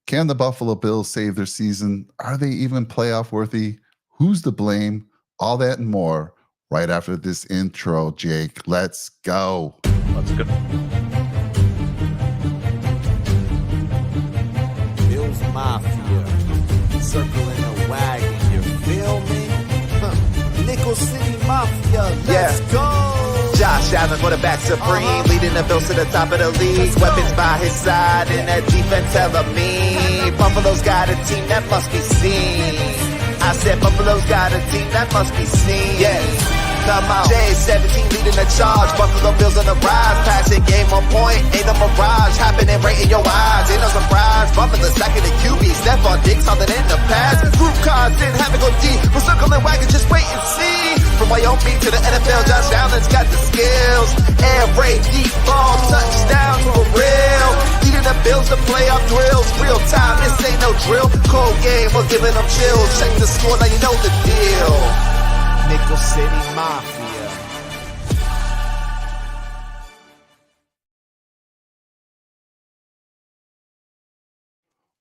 Can the Buffalo Bills save their season? Are they even playoff worthy? Who's to blame? All that and more right after this intro, Jake. Let's go. Let's go. Bills Mafia, circling a wagon, you feel me? Nickel City Mafia, let's go! Josh Allen, quarterback supreme, leading the Bills to the top of the league. Weapons by his side, and that defense hella mean. Buffalo's got a team that must be seen. I said Buffalo's got a team that must be seen. Yeah. Come on. J17 leading the charge. Buffalo Bills on the rise. Passing game on point. Ain't no mirage. Happening right in your eyes. Ain't no surprise. Buffalo stacking the QB. Stephon Diggs holding in the pass. Group cards didn't have to go deep. We're circling wagon. Just wait and see. From Wyoming to the NFL, Josh Allen's got the skills. Air raid, deep ball, touchdown for real. Leading the Bills to playoff drills. Real time, this ain't no drill. Cold game, we're giving them chills. Check the score, now you know the deal. Nickel City Mafia.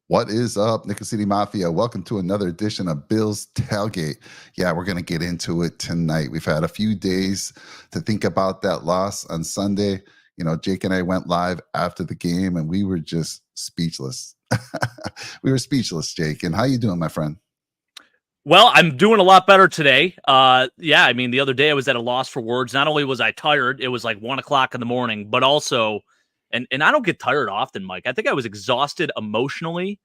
What is up, Nickel City Mafia? Welcome to another edition of Bills Tailgate. Yeah, we're going to get into it tonight. We've had a few days to think about that loss on Sunday. You know, Jake and I went live after the game, and we were just speechless. We were speechless, Jake. And how you doing, my friend? Well, I'm doing a lot better today. I mean, the other day I was at a loss for words. Not only was I tired, it was like 1 o'clock in the morning, but also, and I don't get tired often, Mike. I think I was exhausted emotionally,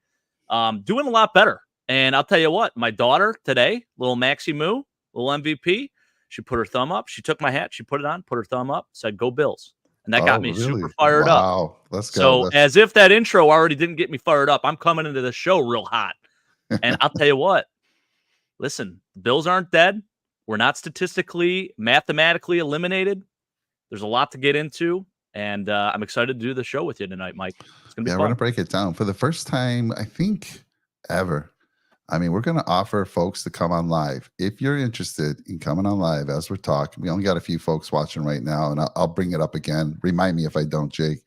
doing a lot better. And I'll tell you what, my daughter today, little Maxie Moo, little MVP, she put her thumb up. She took my hat, she put it on, put her thumb up, said, "Go Bills." And that got me super fired up. Wow, let's go. So as if that intro already didn't get me fired up, I'm coming into the show real hot. And I'll tell you what, listen, the Bills aren't dead. We're not statistically, mathematically eliminated. There's a lot to get into, and I'm excited to do the show with you tonight, Mike. It's gonna be fun. We're gonna break it down for the first time, I think, ever. I mean, we're gonna offer folks to come on live. If you're interested in coming on live as we're talking, we only got a few folks watching right now, and I'll bring it up again. Remind me if I don't, Jake,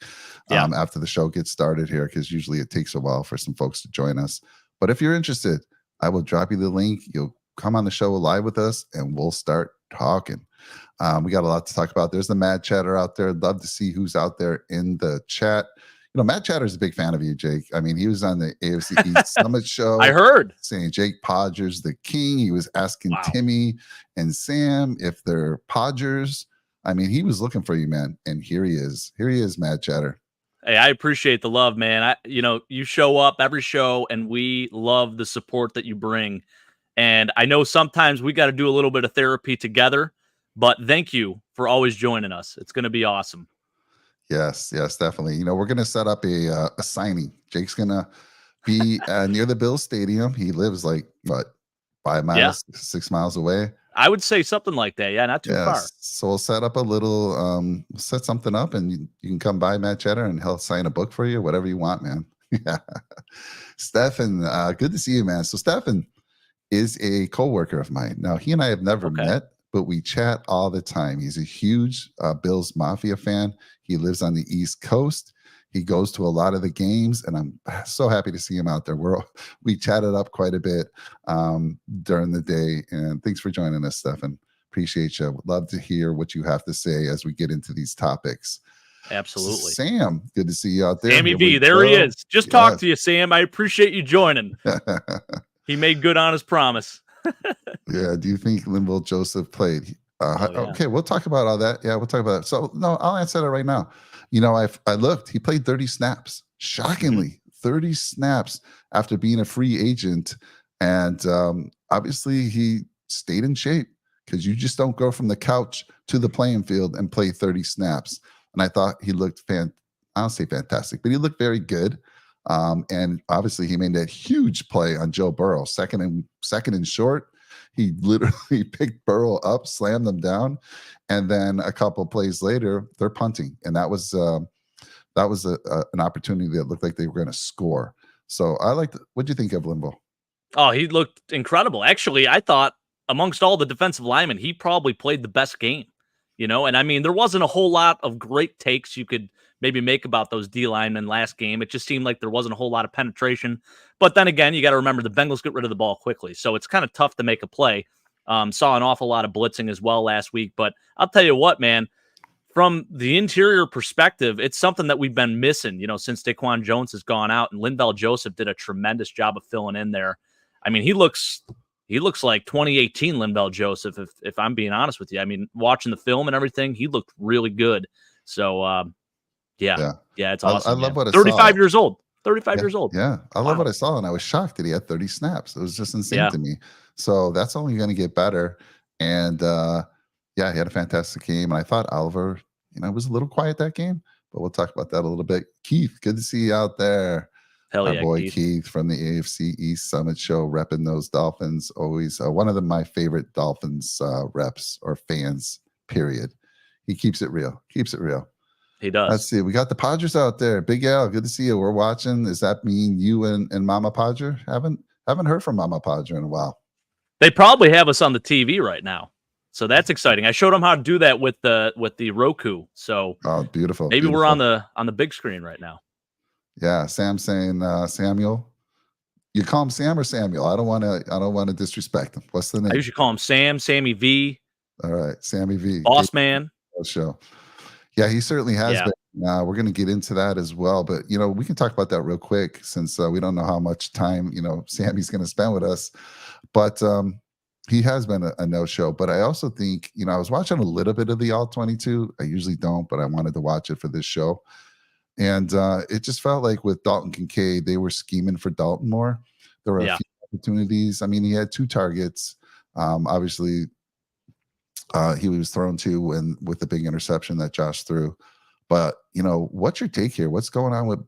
after the show gets started here, because usually it takes a while for some folks to join us. But if you're interested, I will drop you the link. You'll come on the show live with us, and we'll start talking. We got a lot to talk about. There's the Mad Chatter out there. I'd love to see who's out there in the chat. You know, Matt Chatter's a big fan of you, Jake. I mean, he was on the AFC East Summit show. I heard. Saying Jake Podgers the king. He was asking Timmy and Sam if they're Podgers. I mean, he was looking for you, man. And here he is. Here he is, Matt Chatter. Hey, I appreciate the love, man. You show up every show, and we love the support that you bring. And I know sometimes we got to do a little bit of therapy together, but thank you for always joining us. It's going to be awesome. Yes, definitely. You know, we're going to set up a signing. Jake's going to be near the Bills Stadium. He lives like, 5 miles, 6 miles away? I would say something like that. Yeah, not too far. So we'll set up a little, set something up, and you can come by Matt Cheddar, and he'll sign a book for you, whatever you want, man. Yeah. Stefan, good to see you, man. So Stefan is a coworker of mine. Now, he and I have never met, but we chat all the time. He's a huge Bills Mafia fan. He lives on the East Coast. He goes to a lot of the games, and I'm so happy to see him out there. We chatted up quite a bit during the day, and thanks for joining us, Stefan. Appreciate you. Would love to hear what you have to say as we get into these topics. Absolutely. Sam, good to see you out there. Sammy V, there he is. Just talk to you, Sam. I appreciate you joining. He made good on his promise. Yeah. Do you think Linville Joseph played? Okay, we'll talk about all that. Yeah, we'll talk about that. So, no, I'll answer that right now. You know, I looked. He played 30 snaps. Shockingly, 30 snaps after being a free agent. And obviously, he stayed in shape, because you just don't go from the couch to the playing field and play 30 snaps. And I thought he looked I don't say fantastic, but he looked very good. And obviously, he made that huge play on Joe Burrow, second and short. He literally picked Burrow up, slammed them down, and then a couple of plays later, they're punting, and that was an opportunity that looked like they were going to score. So what do you think of Limbo? Oh, he looked incredible. Actually, I thought amongst all the defensive linemen, he probably played the best game. And I mean, there wasn't a whole lot of great takes you could maybe make about those D linemen last game. It just seemed like there wasn't a whole lot of penetration. But then again, you got to remember the Bengals get rid of the ball quickly, so it's kind of tough to make a play. Saw an awful lot of blitzing as well last week, but I'll tell you what, man. From the interior perspective, it's something that we've been missing, since Daquan Jones has gone out, and Linval Joseph did a tremendous job of filling in there. I mean, he looks like 2018 Linval Joseph, if I'm being honest with you. I mean, watching the film and everything, he looked really good. So, yeah, it's awesome. I love what I 35 saw. years old. 35 years old. Yeah, I love what I saw, and I was shocked that he had 30 snaps. It was just insane to me. So that's only going to get better. And he had a fantastic game. And I thought Oliver, was a little quiet that game, but we'll talk about that a little bit. Keith, good to see you out there. Hell Our yeah, boy Keith from the AFC East Summit Show, repping those Dolphins. Always one of my favorite Dolphins reps or fans, period. He keeps it real. He does. Let's see. We got the Padres out there. Big Al, good to see you. We're watching. Does that mean you and Mama Padre? Haven't heard from Mama Padre in a while. They probably have us on the TV right now. So that's exciting. I showed them how to do that with the Roku. So beautiful. Maybe we're on the big screen right now. Yeah, Sam saying Samuel. You call him Sam or Samuel? I don't want to disrespect him. What's the name? I usually call him Sam, Sammy V. All right, Sammy V. Boss man. Show. Yeah, he certainly has been. We're going to get into that as well, but we can talk about that real quick since we don't know how much time Sammy's going to spend with us. But he has been a no-show. But I also think I was watching a little bit of the All-22. I usually don't, but I wanted to watch it for this show. And it just felt like with Dalton Kincaid, they were scheming for Dalton more. There were a few opportunities. I mean, he had 2 targets. Obviously, he was thrown to with the big interception that Josh threw. But, what's your take here? What's going on with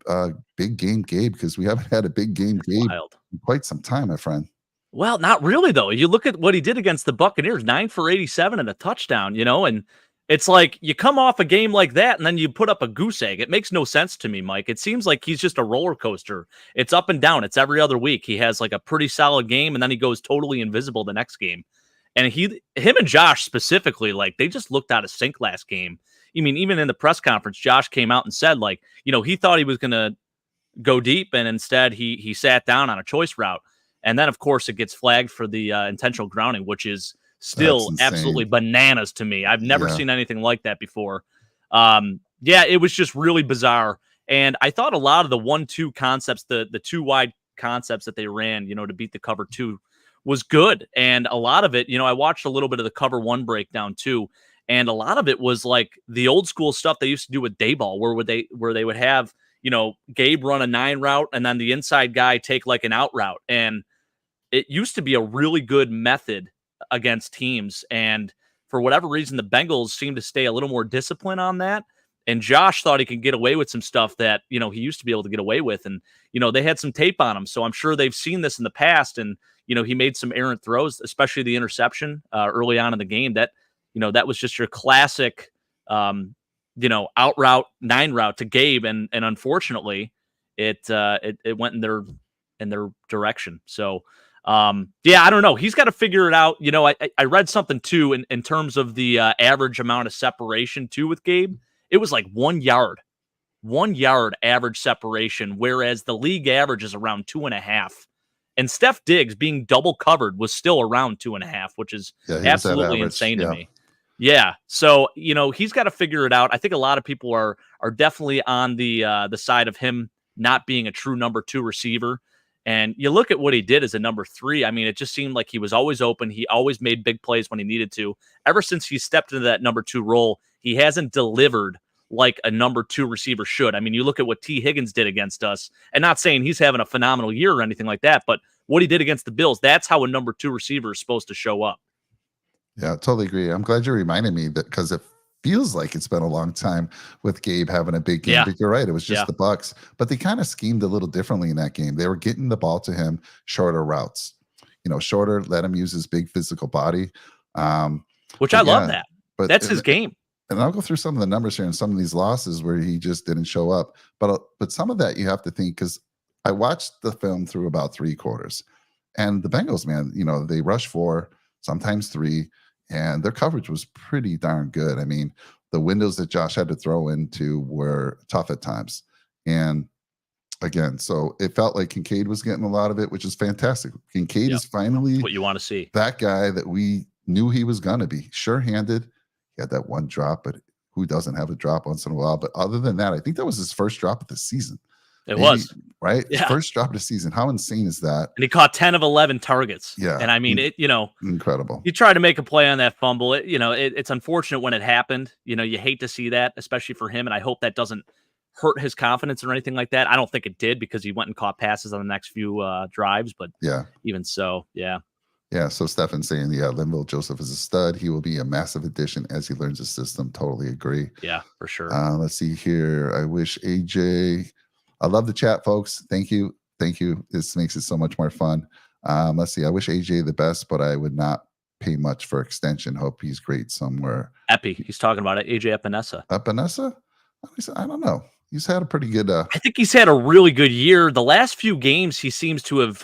Big Game Gabe? Because we haven't had a Big Game Gabe in quite some time, my friend. Well, not really, though. You look at what he did against the Buccaneers, 9 for 87 and a touchdown, and it's like you come off a game like that and then you put up a goose egg. It makes no sense to me, Mike. It seems like he's just a roller coaster. It's up and down. It's every other week. He has like a pretty solid game and then he goes totally invisible the next game. And him and Josh specifically, like they just looked out of sync last game. I mean, even in the press conference, Josh came out and said like, he thought he was going to go deep and instead he sat down on a choice route. And then, of course, it gets flagged for the intentional grounding, which is still absolutely bananas to me. I've never seen anything like that before. It was just really bizarre. And I thought a lot of the 1-2 concepts, the 2 wide concepts that they ran, to beat the cover 2 was good. And a lot of it, I watched a little bit of the cover 1 breakdown too. And a lot of it was like the old school stuff they used to do with Dayball, where they would have, Gabe run a 9 route and then the inside guy take like an out route. And it used to be a really good method against teams. And for whatever reason, the Bengals seem to stay a little more disciplined on that. And Josh thought he could get away with some stuff that, he used to be able to get away with. And, they had some tape on him. So I'm sure they've seen this in the past. And, he made some errant throws, especially the interception early on in the game that, that was just your classic, out route 9 route to Gabe. And unfortunately it went in their direction. So, I don't know. He's got to figure it out. I read something too in terms of the average amount of separation too with Gabe. It was like 1 yard average separation, whereas the league average is around 2.5. And Steph Diggs being double covered was still around 2.5, which is absolutely insane to me. Yeah. So, he's got to figure it out. I think a lot of people are definitely on the side of him not being a true number 2 receiver. And you look at what he did as a number 3. I mean, it just seemed like he was always open. He always made big plays when he needed to. Ever since he stepped into that number 2 role, he hasn't delivered like a number 2 receiver should. I mean, you look at what T. Higgins did against us, and not saying he's having a phenomenal year or anything like that, but what he did against the Bills, that's how a number 2 receiver is supposed to show up. Yeah, totally agree. I'm glad you reminded me that because it feels like it's been a long time with Gabe having a big game. But you're right. It was just the Bucs, but they kind of schemed a little differently in that game. They were getting the ball to him, shorter routes, shorter, let him use his big physical body. Which I love that. But that's his game. And I'll go through some of the numbers here and some of these losses where he just didn't show up. But some of that you have to think, because I watched the film through about 3 quarters, and the Bengals, man, they rush 4, sometimes 3, and their coverage was pretty darn good. I mean, the windows that Josh had to throw into were tough at times. And again, so it felt like Kincaid was getting a lot of it, which is fantastic. Kincaid is finally what you want to see. That guy that we knew he was going to be. Sure-handed. He had that one drop, but who doesn't have a drop once in a while? But other than that, I think that was his first drop of the season. It was. Right? Yeah. His first drop of the season. How insane is that? And he caught 10 of 11 targets. Yeah. And I mean, incredible. You tried to make a play on that fumble. It's unfortunate when it happened. You hate to see that, especially for him. And I hope that doesn't hurt his confidence or anything like that. I don't think it did because he went and caught passes on the next few drives. But even so, yeah. Yeah, so Stefan's saying, Linval Joseph is a stud. He will be a massive addition as he learns the system. Totally agree. Yeah, for sure. Let's see here. I wish AJ. I love the chat, folks. Thank you. Thank you. This makes it so much more fun. Let's see. I wish AJ the best, but I would not pay much for extension. Hope he's great somewhere. Epi. He's talking about it. AJ Epinesa. Epinesa? I don't know. He's had a pretty good. I think he's had a really good year. The last few games, he seems to have,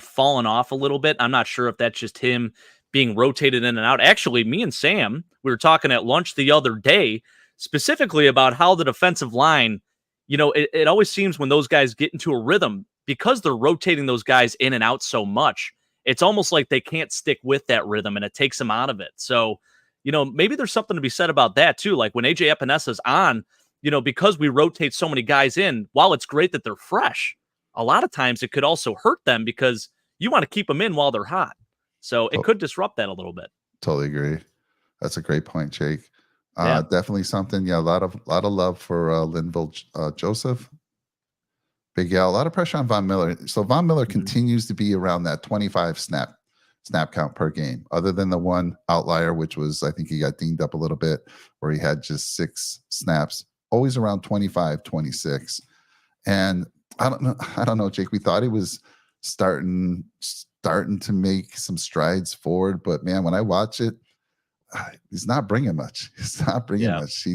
fallen off a little bit. I'm not sure if that's just him being rotated in and out. Actually, me and Sam, we were talking at lunch the other day, specifically about how the defensive line, it always seems when those guys get into a rhythm, because they're rotating those guys in and out so much, it's almost like they can't stick with that rhythm and it takes them out of it. So, maybe there's something to be said about that too. Like when AJ Epinesa's on, because we rotate so many guys in, while it's great that they're fresh, a lot of times it could also hurt them because you want to keep them in while they're hot. So it could disrupt that a little bit. Totally agree. That's a great point, Jake. Definitely something. Yeah, a lot of love for Linval Joseph. Big a lot of pressure on Von Miller. So Von Miller continues to be around that 25 snap count per game, other than the one outlier, which was, I think he got dinged up a little bit, where he had just 6 snaps. Always around 25, 26. And I don't know, Jake. We thought he was starting to make some strides forward, but man, when I watch it, he's not bringing much. He's not bringing much.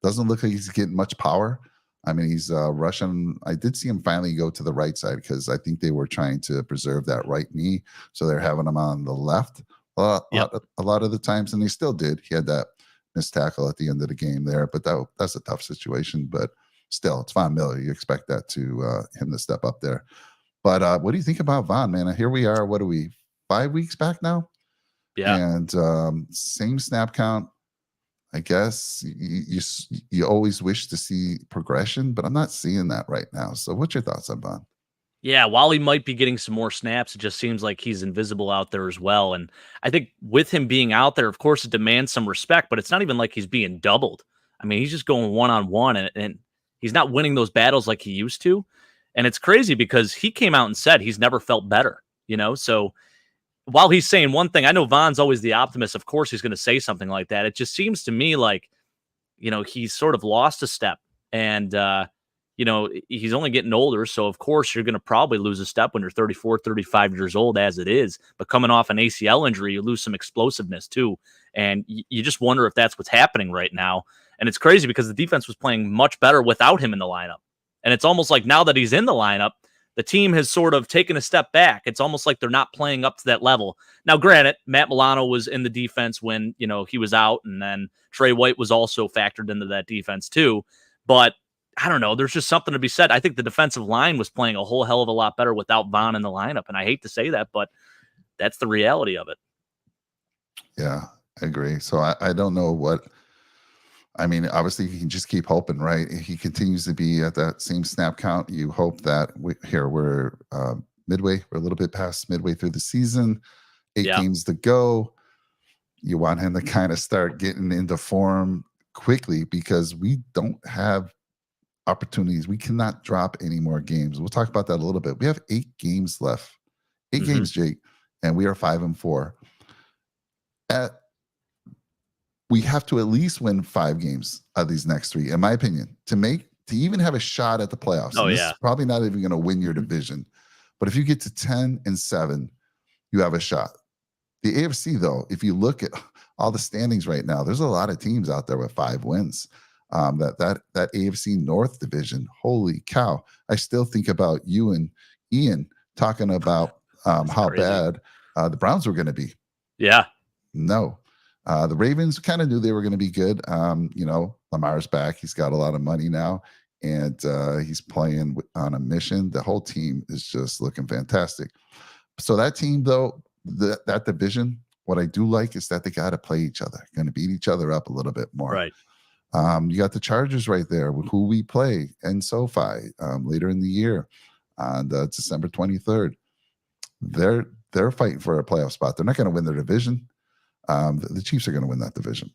Doesn't look like he's getting much power. I mean, he's rushing. I did see him finally go to the right side because I think they were trying to preserve that right knee, so they're having him on the left a lot of the times, and he still did. He had that missed tackle at the end of the game there, but that's a tough situation. But still, it's Von Miller. You expect that him to step up there. But what do you think about Von, man? Here we are. What are we, 5 weeks back now? Yeah. And same snap count. I guess you always wish to see progression, but I'm not seeing that right now. So what's your thoughts on Von? Yeah, while he might be getting some more snaps, it just seems like he's invisible out there as well. And I think with him being out there, of course, it demands some respect, but it's not even like he's being doubled. I mean, he's just going one-on-one, and he's not winning those battles like he used to. And it's crazy because he came out and said he's never felt better, So while he's saying one thing, I know Von's always the optimist. Of course, he's going to say something like that. It just seems to me like, he's sort of lost a step. And, he's only getting older. So, of course, you're going to probably lose a step when you're 34, 35 years old as it is. But coming off an ACL injury, you lose some explosiveness too. And you just wonder if that's what's happening right now. And it's crazy because the defense was playing much better without him in the lineup. And it's almost like now that he's in the lineup, the team has sort of taken a step back. It's almost like they're not playing up to that level. Now, granted, Matt Milano was in the defense when, he was out, and then Trey White was also factored into that defense too. But I don't know. There's just something to be said. I think the defensive line was playing a whole hell of a lot better without Von in the lineup. And I hate to say that, but that's the reality of it. Yeah, I agree. So I don't know what. I mean, obviously, you can just keep hoping, right? He continues to be at that same snap count. You hope that we're midway. We're a little bit past midway through the season. 8 games to go. You want him to kind of start getting into form quickly because we don't have opportunities. We cannot drop any more games. We'll talk about that a little bit. We have 8 games left. 8 games, Jake, and we are 5-4. We have to at least win 5 games of these next 3, in my opinion, to even have a shot at the playoffs. Oh, this is probably not even going to win your division. But if you get to 10-7, you have a shot. The AFC, though, if you look at all the standings right now, there's a lot of teams out there with 5 wins. That AFC North division, holy cow. I still think about you and Ian talking about how bad the Browns were going to be. Yeah. No. The Ravens kind of knew they were going to be good. Lamar's back. He's got a lot of money now, and he's playing on a mission. The whole team is just looking fantastic. So that team, though, that division, what I do like is that they got to play each other, going to beat each other up a little bit more. Right. You got the Chargers right there, who we play in SoFi later in the year on December 23rd. They're fighting for a playoff spot. They're not going to win their division. The Chiefs are going to win that division.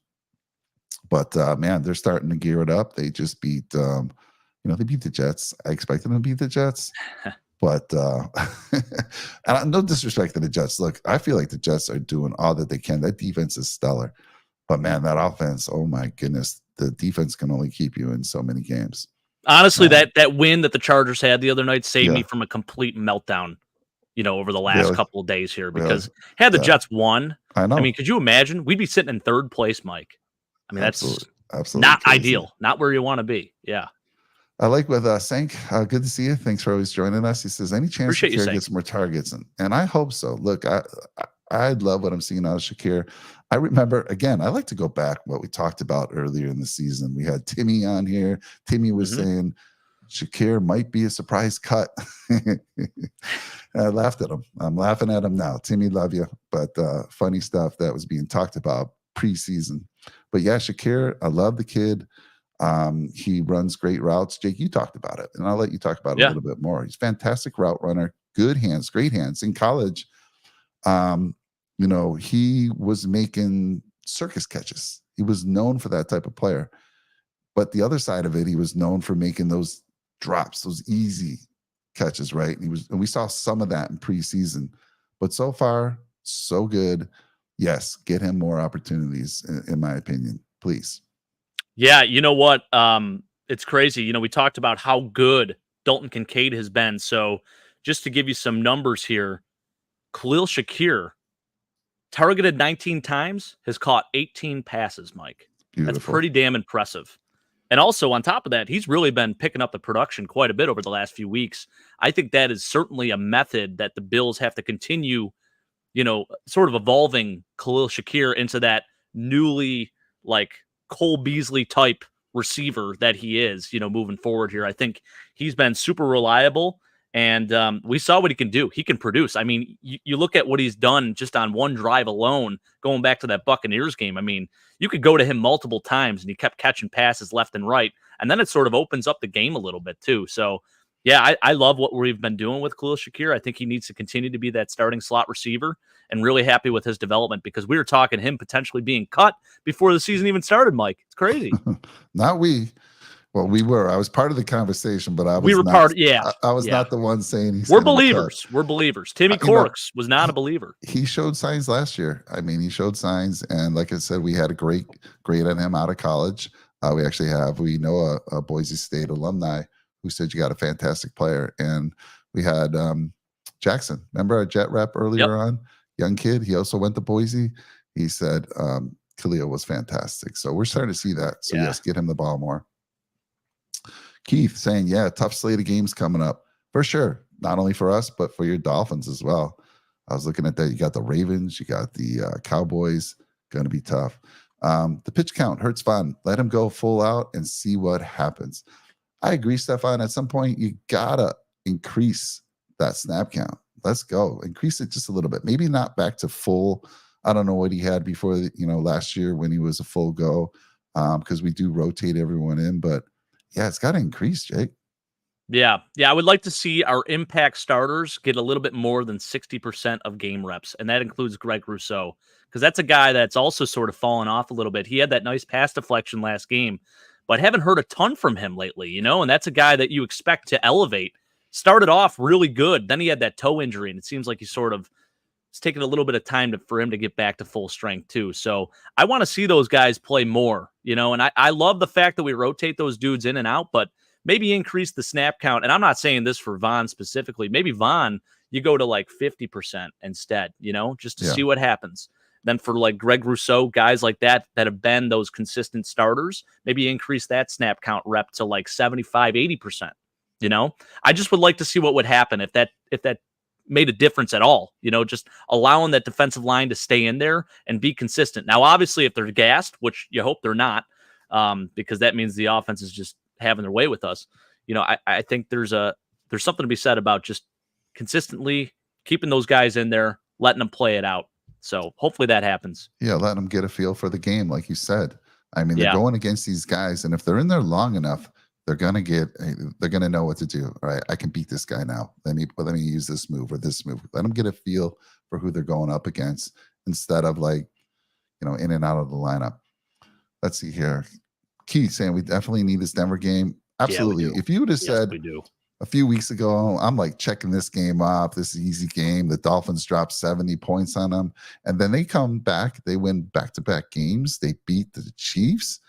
But man, they're starting to gear it up. They just beat, they beat the Jets. I expected them to beat the Jets, but and no disrespect to the Jets. Look, I feel like the Jets are doing all that they can. That defense is stellar, but man, that offense, oh my goodness, the defense can only keep you in so many games. Honestly, that win that the Chargers had the other night saved me from a complete meltdown. Over the last couple of days here, because had the Jets won, I know. I mean, could you imagine? We'd be sitting in third place, Mike. I mean, that's absolutely not crazy. ideal, not where you want to be. Yeah. I like with Sank. Good to see you. Thanks for always joining us. He says, any chance Shakir gets more targets? And I hope so. Look, I love what I'm seeing out of Shakir. I remember, again, I like to go back what we talked about earlier in the season. We had Timmy on here. Timmy was saying Shakir might be a surprise cut. I laughed at him. I'm laughing at him now. Timmy, love you. But funny stuff that was being talked about preseason. But yeah, Shakir, I love the kid. He runs great routes. Jake, you talked about it, and I'll let you talk about it a little bit more. He's a fantastic route runner, good hands, great hands. In college, he was making circus catches. He was known for that type of player. But the other side of it, he was known for making those drops, those easy catches, right? And we saw some of that in preseason, but so far, so good. Yes, get him more opportunities, in my opinion, please. Yeah, you know what? It's crazy. We talked about how good Dalton Kincaid has been. So just to give you some numbers here, Khalil Shakir targeted 19 times, has caught 18 passes, Mike. Beautiful. That's pretty damn impressive. And also, on top of that, he's really been picking up the production quite a bit over the last few weeks. I think that is certainly a method that the Bills have to continue, sort of evolving Khalil Shakir into that newly, Cole Beasley type receiver that he is, moving forward here. I think he's been super reliable, and we saw what he can do. He can produce. I mean, you look at what he's done just on one drive alone, going back to that Buccaneers game. I mean, you could go to him multiple times, and he kept catching passes left and right, and then it sort of opens up the game a little bit too. So, yeah, I love what we've been doing with Khalil Shakir. I think he needs to continue to be that starting slot receiver, and really happy with his development, because we were talking him potentially being cut before the season even started, Mike. It's crazy. Not we. Well, we were. I was part of the conversation, but I was I was not the one saying we're believers. We're believers. Timmy Corks was not a believer. He showed signs last year. I mean, he showed signs, and like I said, we had a great grade on him out of college. We know a Boise State alumni who said you got a fantastic player, and we had Jackson. Remember our Jet rep earlier on? Young kid. He also went to Boise. He said Khalil was fantastic. So we're starting to see that. So yes, get him the ball more. Keith saying, tough slate of games coming up for sure. Not only for us, but for your Dolphins as well. I was looking at that. You got the Ravens, you got the Cowboys. Going to be tough. The pitch count hurts fun. Let him go full out and see what happens. I agree, Stefan. At some point, you gotta increase that snap count. Let's go. Increase it just a little bit. Maybe not back to full. I don't know what he had before, last year when he was a full go, because we do rotate everyone in, but yeah, it's got to increase, Jake. Yeah. I would like to see our impact starters get a little bit more than 60% of game reps, and that includes Greg Rousseau, because that's a guy that's also sort of fallen off a little bit. He had that nice pass deflection last game, but haven't heard a ton from him lately, and that's a guy that you expect to elevate. Started off really good, then he had that toe injury, and it seems like he's it's taken a little bit of time for him to get back to full strength too. So I want to see those guys play more, and I love the fact that we rotate those dudes in and out, but maybe increase the snap count. And I'm not saying this for Vaughn specifically. Maybe Vaughn, you go to 50% instead, just to see what happens. Then for Greg Rousseau, guys like that have been those consistent starters, maybe increase that snap count rep to 75, 80%. I just would like to see what would happen if that made a difference at all. Just allowing that defensive line to stay in there and be consistent. Now, obviously, if they're gassed, which you hope they're not, because that means the offense is just having their way with us. I think there's something to be said about just consistently keeping those guys in there, letting them play it out. So hopefully that happens. Yeah, letting them get a feel for the game, like you said. I mean, they're going against these guys, and if they're in there long enough, they're gonna know what to do. All right, I can beat this guy now. Let me use this move or this move. Let them get a feel for who they're going up against instead of in and out of the lineup. Let's see here. Keith saying we definitely need this Denver game. Absolutely. Yeah, if you would have said we do. A few weeks ago, I'm like checking this game off. This is an easy game. The Dolphins dropped 70 points on them. And then they come back. They win back-to-back games. They beat the Chiefs.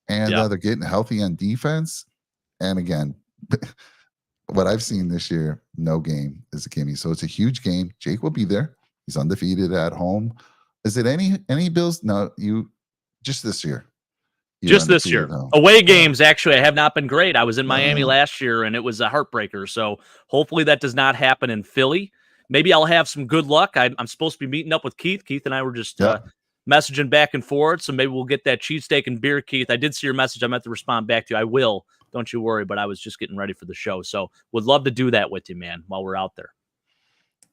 And they're getting healthy on defense. And again, what I've seen this year, no game is a gimme. So it's a huge game. Jake will be there. He's undefeated at home. Is it any Bills? No, just this year. Just this year. Away games, actually, have not been great. I was in Miami last year, and it was a heartbreaker. So hopefully that does not happen in Philly. Maybe I'll have some good luck. I'm supposed to be meeting up with Keith. Keith and I were just messaging back and forth, so maybe we'll get that cheesesteak and beer, Keith. I did see your message. I meant to respond back to you. I will. Don't you worry, but I was just getting ready for the show. So would love to do that with you, man, while we're out there.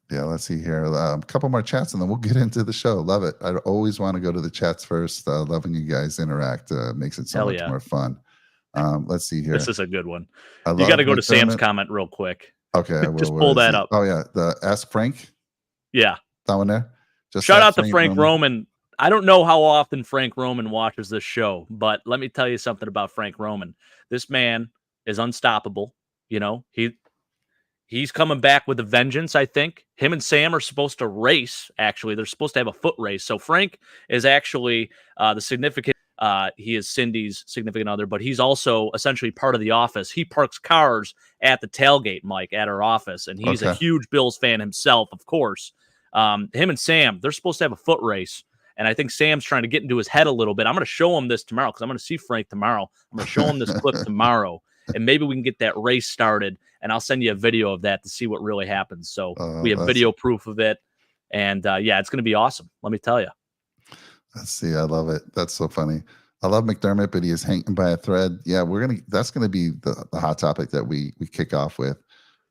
Yeah, let's see here. A couple more chats, and then we'll get into the show. Love it. I always want to go to the chats first. Love when you guys interact. Makes it so much more fun. Let's see here. This is a good one. You got to go to Sam's comment real quick. Okay. Just pull that up. Oh, yeah. The Ask Frank? Yeah. That one there? Shout out to Frank Roman. I don't know how often Frank Roman watches this show, but let me tell you something about Frank Roman. This man is unstoppable. He's coming back with a vengeance, I think. Him and Sam are supposed to race, actually. They're supposed to have a foot race. So Frank is actually the significant, he is Cindy's significant other, but he's also essentially part of the office. He parks cars at the tailgate, Mike, at our office, and he's a huge Bills fan himself, of course. Him and Sam, they're supposed to have a foot race, and I think Sam's trying to get into his head a little bit. I'm going to show him this tomorrow because I'm going to see Frank tomorrow. I'm going to show him this clip tomorrow. And maybe we can get that race started, and I'll send you a video of that to see what really happens. So we have video proof of it, and it's going to be awesome. Let me tell you. Let's see. I love it. That's so funny. I love McDermott, but he is hanging by a thread. Yeah, that's going to be the hot topic that we kick off with.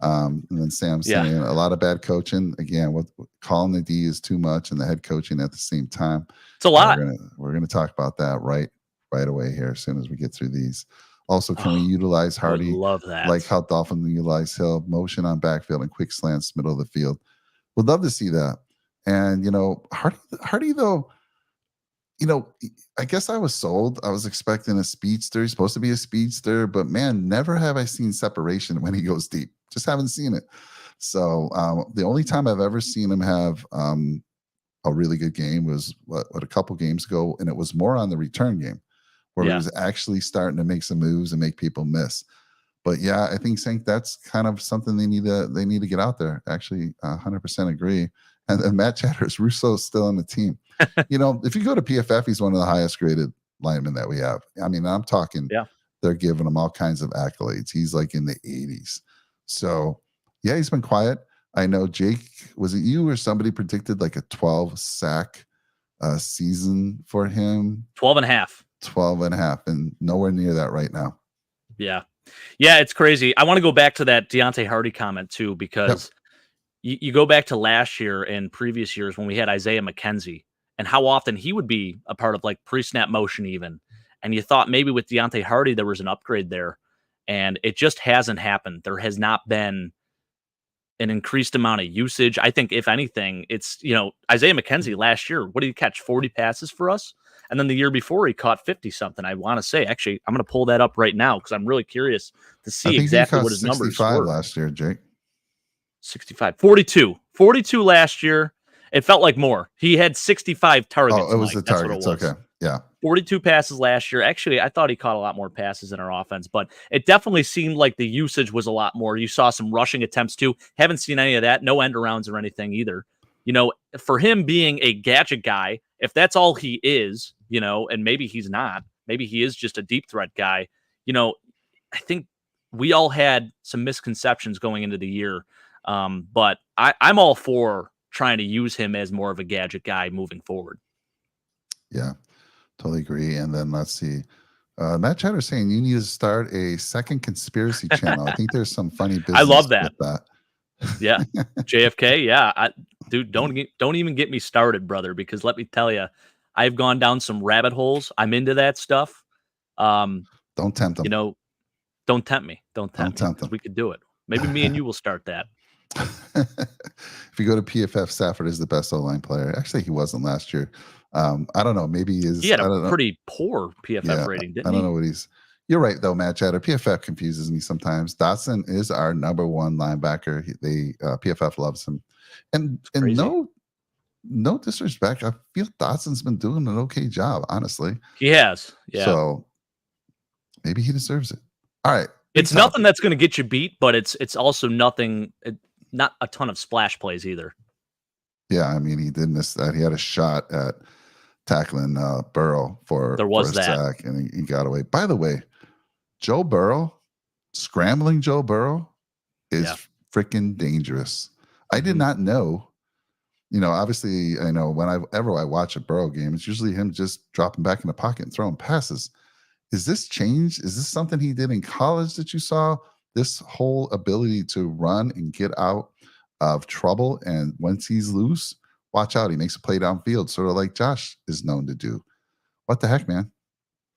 And then Sam saying a lot of bad coaching. Again, what calling the D is too much, and the head coaching at the same time. It's a lot. We're gonna talk about that right away here as soon as we get through these. Also, can we utilize Hardy? Love that. Like how Dolphins utilize Hill, motion on backfield and quick slants, middle of the field. Would love to see that. And, Hardy, though, I guess I was sold. I was expecting a speedster. He's supposed to be a speedster, but man, never have I seen separation when he goes deep. Just haven't seen it. So the only time I've ever seen him have a really good game was what a couple games ago, and it was more on the return game, where he was actually starting to make some moves and make people miss. But yeah, I think that's kind of something they need to get out there. Actually, 100% agree. And then Matt Chatters, Russo's still on the team. If you go to PFF, he's one of the highest graded linemen that we have. I mean, I'm talking, they're giving him all kinds of accolades. He's like in the 80s. So yeah, he's been quiet. I know Jake, was it you or somebody predicted like a 12 sack season for him? 12 and a half. 12 and a half, and nowhere near that right now. Yeah, it's crazy. I want to go back to that Deontay Hardy comment too, because you go back to last year and previous years when we had Isaiah McKenzie and how often he would be a part of like pre-snap motion even. And you thought maybe with Deontay Hardy, there was an upgrade there, and it just hasn't happened. There has not been an increased amount of usage. I think if anything, it's, Isaiah McKenzie last year, what did he catch? 40 passes for us. And then the year before, he caught 50 something. I want to say, actually, I'm going to pull that up right now because I'm really curious to see exactly what his numbers were. Last year, Jake. 65, 42 last year. It felt like more. He had 65 targets. Oh, it was the targets. Okay. Yeah. 42 passes last year. Actually, I thought he caught a lot more passes in our offense, but it definitely seemed like the usage was a lot more. You saw some rushing attempts too. Haven't seen any of that. No end arounds or anything either. For him being a gadget guy, if that's all he is, and maybe he's not, maybe he is just a deep threat guy. I think we all had some misconceptions going into the year But I'm all for trying to use him as more of a gadget guy moving forward. Yeah, totally agree. And then let's see. Matt Chatter saying you need to start a second conspiracy channel. I think there's some funny I business love that. with that. Yeah, JFK. Yeah, dude, don't even get me started, brother. Because let me tell you, I've gone down some rabbit holes. I'm into that stuff. Don't tempt them. You know, don't tempt me. Don't tempt me tempt because them. we could do it. Maybe me and you will start that. If you go to PFF, Stafford is the best O-line player. Actually, he wasn't last year. I don't know. Maybe he is. He had I a don't know. pretty poor PFF rating, didn't I he? don't know what he's. You're right, though, Matt Chatter. PFF confuses me sometimes. Dotson is our number one linebacker. PFF loves him, and crazy. no disrespect. I feel Dotson's been doing an okay job, honestly. He has. Yeah. So maybe he deserves it. All right. It's nothing that's going to get you beat, but it's also nothing. Not a ton of splash plays either. Yeah, I mean, he did miss that. He had a shot at tackling Burrow for a sack, and he got away. By the way, Joe Burrow, scrambling Joe Burrow is freaking dangerous. I did not know. You know, obviously, I know whenever I watch a Burrow game, it's usually him just dropping back in the pocket and throwing passes. Is this changed? Is this something he did in college that you saw? This whole ability to run and get out of trouble, and once he's loose, watch out. He makes a play downfield, sort of like Josh is known to do. What the heck, man?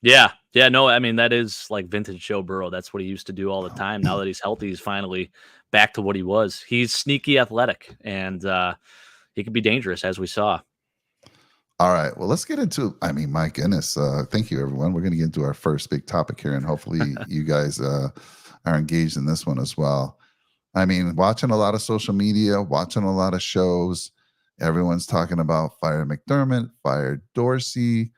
Yeah. No, I mean, that is like vintage Joe Burrow. That's what he used to do all the time. Now that he's healthy, he's finally back to what he was. He's sneaky athletic, and he can be dangerous, as we saw. All right. Well, let's get into, I mean, my goodness. Thank you, everyone. We're going to get into our first big topic here, and hopefully you guys are engaged in this one as well. I mean, watching a lot of social media, watching a lot of shows, everyone's talking about fire McDermott, fire Dorsey.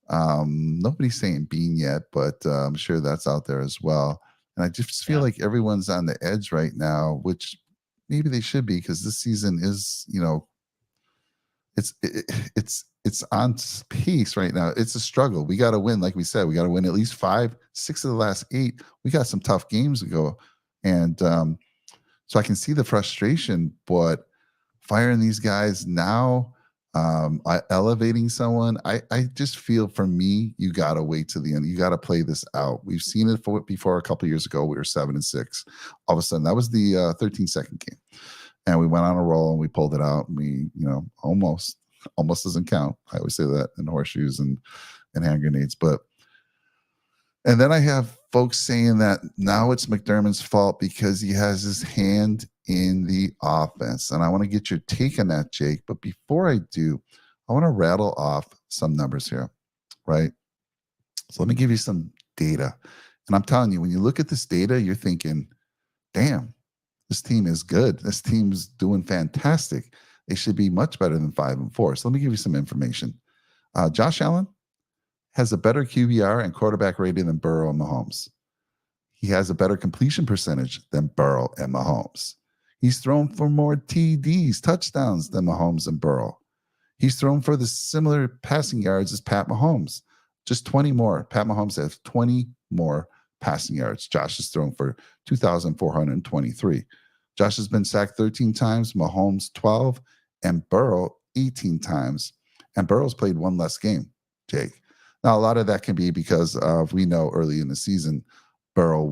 Nobody's saying Bean yet, but I'm sure that's out there as well. And I just feel like everyone's on the edge right now, which maybe they should be, because this season is, you know, it's on pace right now. It's a struggle. We got to win, like we said. We got to win at least 5, 6 of the last 8. We got some tough games to go, and so I can see the frustration. But firing these guys now, elevating someone, I just feel, for me, you got to wait to the end. You got to play this out. We've seen it before a couple of years ago. We were 7-6. All of a sudden, that was the 13-second game. And we went on a roll and we pulled it out. And we, you know, almost doesn't count. I always say that in horseshoes and hand grenades. And then I have folks saying that now it's McDermott's fault because he has his hand in the offense. And I want to get your take on that, Jake. But before I do, I want to rattle off some numbers here, right? So let me give you some data. And I'm telling you, when you look at this data, you're thinking, damn, this team is good. This team's doing fantastic. They should be much better than 5-4. So let me give you some information. Josh Allen has a better QBR and quarterback rating than Burrow and Mahomes. He has a better completion percentage than Burrow and Mahomes. He's thrown for more TDs, touchdowns, than Mahomes and Burrow. He's thrown for the similar passing yards as Pat Mahomes, just 20 more. Pat Mahomes has 20 more passing yards. Josh has thrown for 2,423. Josh has been sacked 13 times, Mahomes 12, and Burrow 18 times. And Burrow's played one less game, Jake. Now, a lot of that can be because we know early in the season, Burrow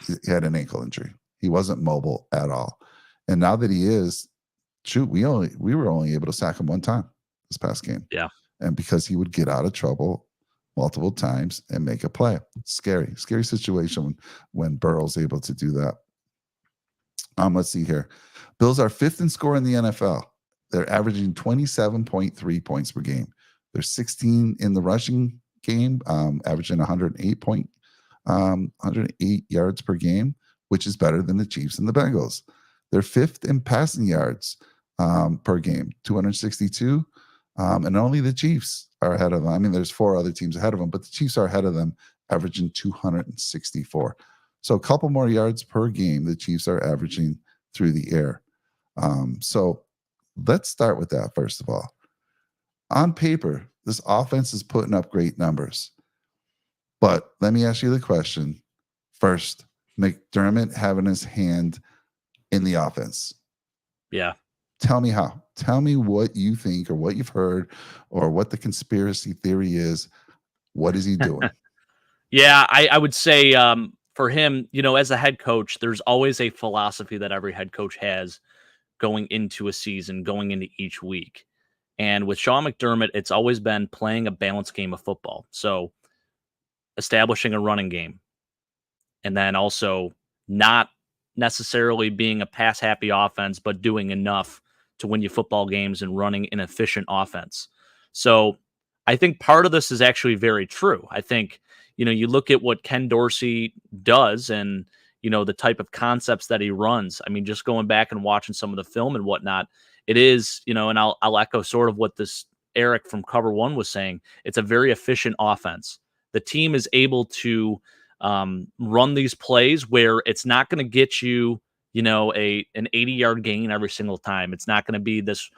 he had an ankle injury. He wasn't mobile at all. And now that he is, we were only able to sack him one time this past game. Yeah. And because he would get out of trouble multiple times and make a play. Scary situation when Burrow's able to do that. Let's see here. Bills are 5th in score in the NFL. They're averaging 27.3 points per game. They're 16 in the rushing game, averaging 108 yards per game, which is better than the Chiefs and the Bengals. They're 5th in passing yards per game, 262. And only the Chiefs are ahead of them. I mean, there's 4 other teams ahead of them, but the Chiefs are ahead of them, averaging 264. So a couple more yards per game the Chiefs are averaging through the air. So let's start with that, first of all. On paper, this offense is putting up great numbers. But let me ask you the question. First, McDermott having his hand in the offense. Yeah. Tell me how. Tell me what you think or what you've heard or what the conspiracy theory is. What is he doing? Yeah, I would say for him, as a head coach, there's always a philosophy that every head coach has going into a season, going into each week. And with Sean McDermott, it's always been playing a balanced game of football. So establishing a running game, and then also not necessarily being a pass happy offense, but doing enough to win you football games and running an efficient offense. So I think part of this is actually very true. I think, you look at what Ken Dorsey does and, the type of concepts that he runs. I mean, just going back and watching some of the film and whatnot, it is, and I'll echo sort of what this Eric from Cover One was saying. It's a very efficient offense. The team is able to run these plays where it's not going to get you, an 80-yard gain every single time. It's not going to be this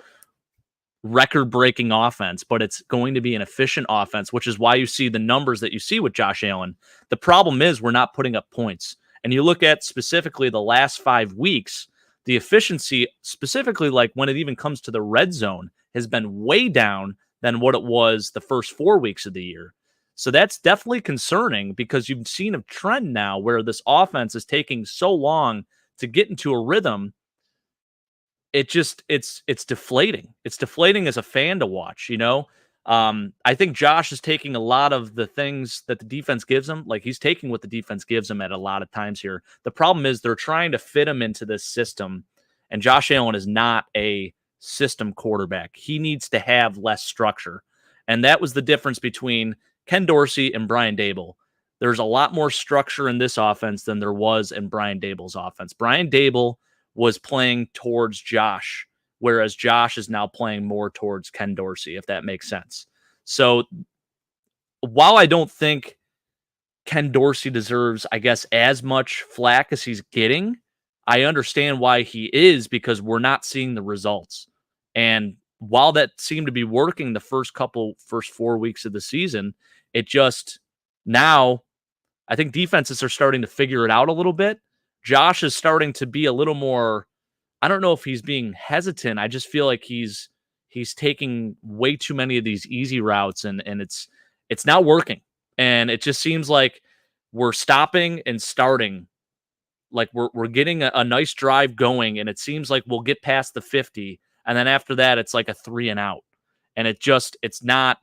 record-breaking offense, but it's going to be an efficient offense, which is why you see the numbers that you see with Josh Allen. The problem is we're not putting up points. And you look at specifically the last 5 weeks, the efficiency, specifically like when it even comes to the red zone, has been way down than what it was the first 4 weeks of the year. So that's definitely concerning because you've seen a trend now where this offense is taking so long to get into a rhythm. It's deflating. It's deflating as a fan to watch, I think Josh is taking a lot of the things that the defense gives him. Like he's taking what the defense gives him at a lot of times here. The problem is they're trying to fit him into this system, and Josh Allen is not a system quarterback. He needs to have less structure. And that was the difference between Ken Dorsey and Brian Daboll. There's a lot more structure in this offense than there was in Brian Daboll's offense. Brian Daboll was playing towards Josh, whereas Josh is now playing more towards Ken Dorsey, if that makes sense. So while I don't think Ken Dorsey deserves, I guess, as much flack as he's getting, I understand why he is, because we're not seeing the results. And while that seemed to be working the first 4 weeks of the season, it just now, I think defenses are starting to figure it out a little bit. Josh is starting to be a little more, I don't know if he's being hesitant. I just feel like he's taking way too many of these easy routes, and it's not working. And it just seems like we're stopping and starting. Like we're getting a nice drive going, and it seems like we'll get past the 50, and then after that it's like a 3 and out. And it's not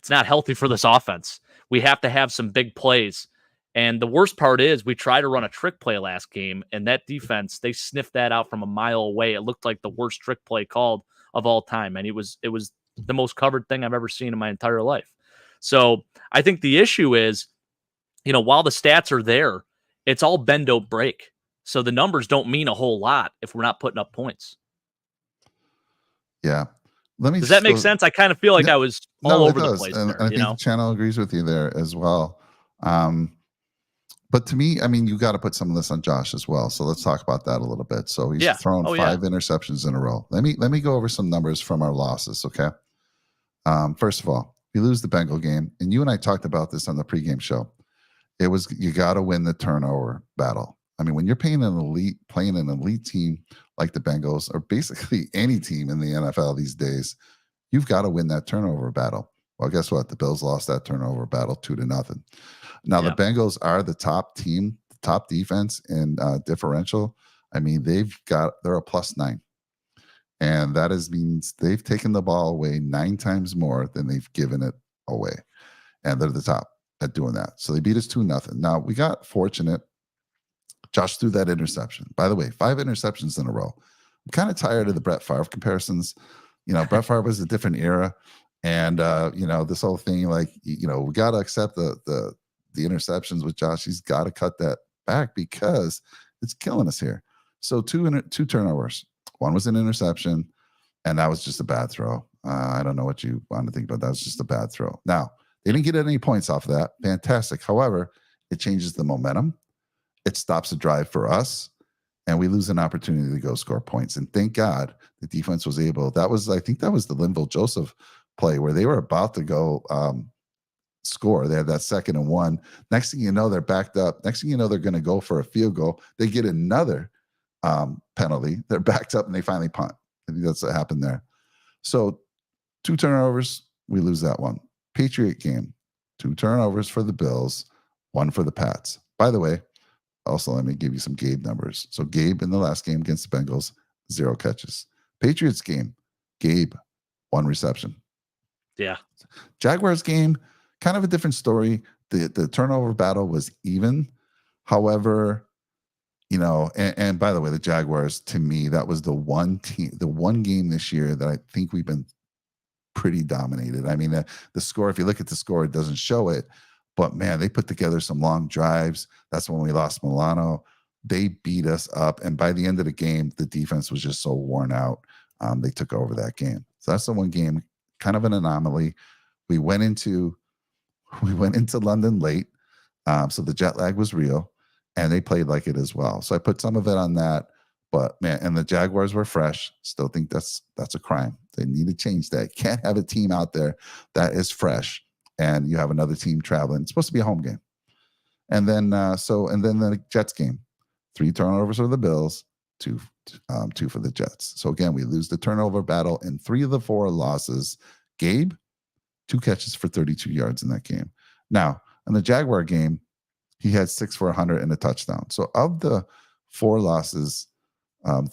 healthy for this offense. We have to have some big plays. And the worst part is we tried to run a trick play last game, and that defense, they sniffed that out from a mile away. It looked like the worst trick play called of all time. And it was the most covered thing I've ever seen in my entire life. So I think the issue is, while the stats are there, it's all bend, don't break. So the numbers don't mean a whole lot if we're not putting up points. Yeah. Does that make sense? I kind of feel like I was all over the place. And there, I think the channel agrees with you there as well. But to me, I mean, you got to put some of this on Josh as well. So let's talk about that a little bit. So he's thrown 5 interceptions in a row. Let me go over some numbers from our losses, okay? First of all, we lose the Bengal game, and you and I talked about this on the pregame show. It was, you got to win the turnover battle. I mean, when you're playing an elite team like the Bengals, or basically any team in the NFL these days, you've got to win that turnover battle. Well, guess what? The Bills lost that turnover battle 2-0. Now, the Bengals are the top team, top defense in differential. I mean, they're a +9. And that means they've taken the ball away 9 times more than they've given it away. And they're the top at doing that. So they beat us 2-0. Now, we got fortunate. Josh threw that interception. By the way, 5 interceptions in a row. I'm kind of tired of the Brett Favre comparisons. Brett Favre was a different era. And, this whole thing, like, we got to accept the interceptions with Josh. He's got to cut that back because it's killing us here. So 2 turnovers. One was an interception, and that was just a bad throw. I don't know what you want to think about. That was just a bad throw. Now, they didn't get any points off of that. Fantastic. However, it changes the momentum. It stops a drive for us, and we lose an opportunity to go score points. And thank God the defense was able. I think that was the Linval Joseph play where they were about to go score. They had that 2nd and 1. Next thing you know, they're backed up. Next thing you know, they're going to go for a field goal. They get another penalty. They're backed up and they finally punt. I think that's what happened there. So 2 turnovers, we lose that one. Patriot game, 2 turnovers for the Bills, 1 for the Pats. By the way, also let me give you some Gabe numbers. So Gabe in the last game against the Bengals, 0 catches. Patriots game, Gabe, 1 reception. Yeah. Jaguars game, kind of a different story. The turnover battle was even. However, and by the way, the Jaguars, to me, that was the one game this year that I think we've been pretty dominated. I mean, the score, if you look at the score, it doesn't show it, but man, they put together some long drives. That's when we lost Milano. They beat us up. And by the end of the game, the defense was just so worn out. They took over that game. So that's the one game, kind of an anomaly. We went into London late. So the jet lag was real, and they played like it as well. So I put some of it on that, but man, and the Jaguars were fresh. Still think that's a crime. They need to change that. Can't have a team out there that is fresh and you have another team traveling. It's supposed to be a home game. And then the Jets game, 3 turnovers for the Bills, 2 for the Jets. So again, we lose the turnover battle in 3 of the 4 losses. Gabe, 2 catches for 32 yards in that game. Now, in the Jaguar game, he had 6 for 100 and a touchdown. So of the 4 losses,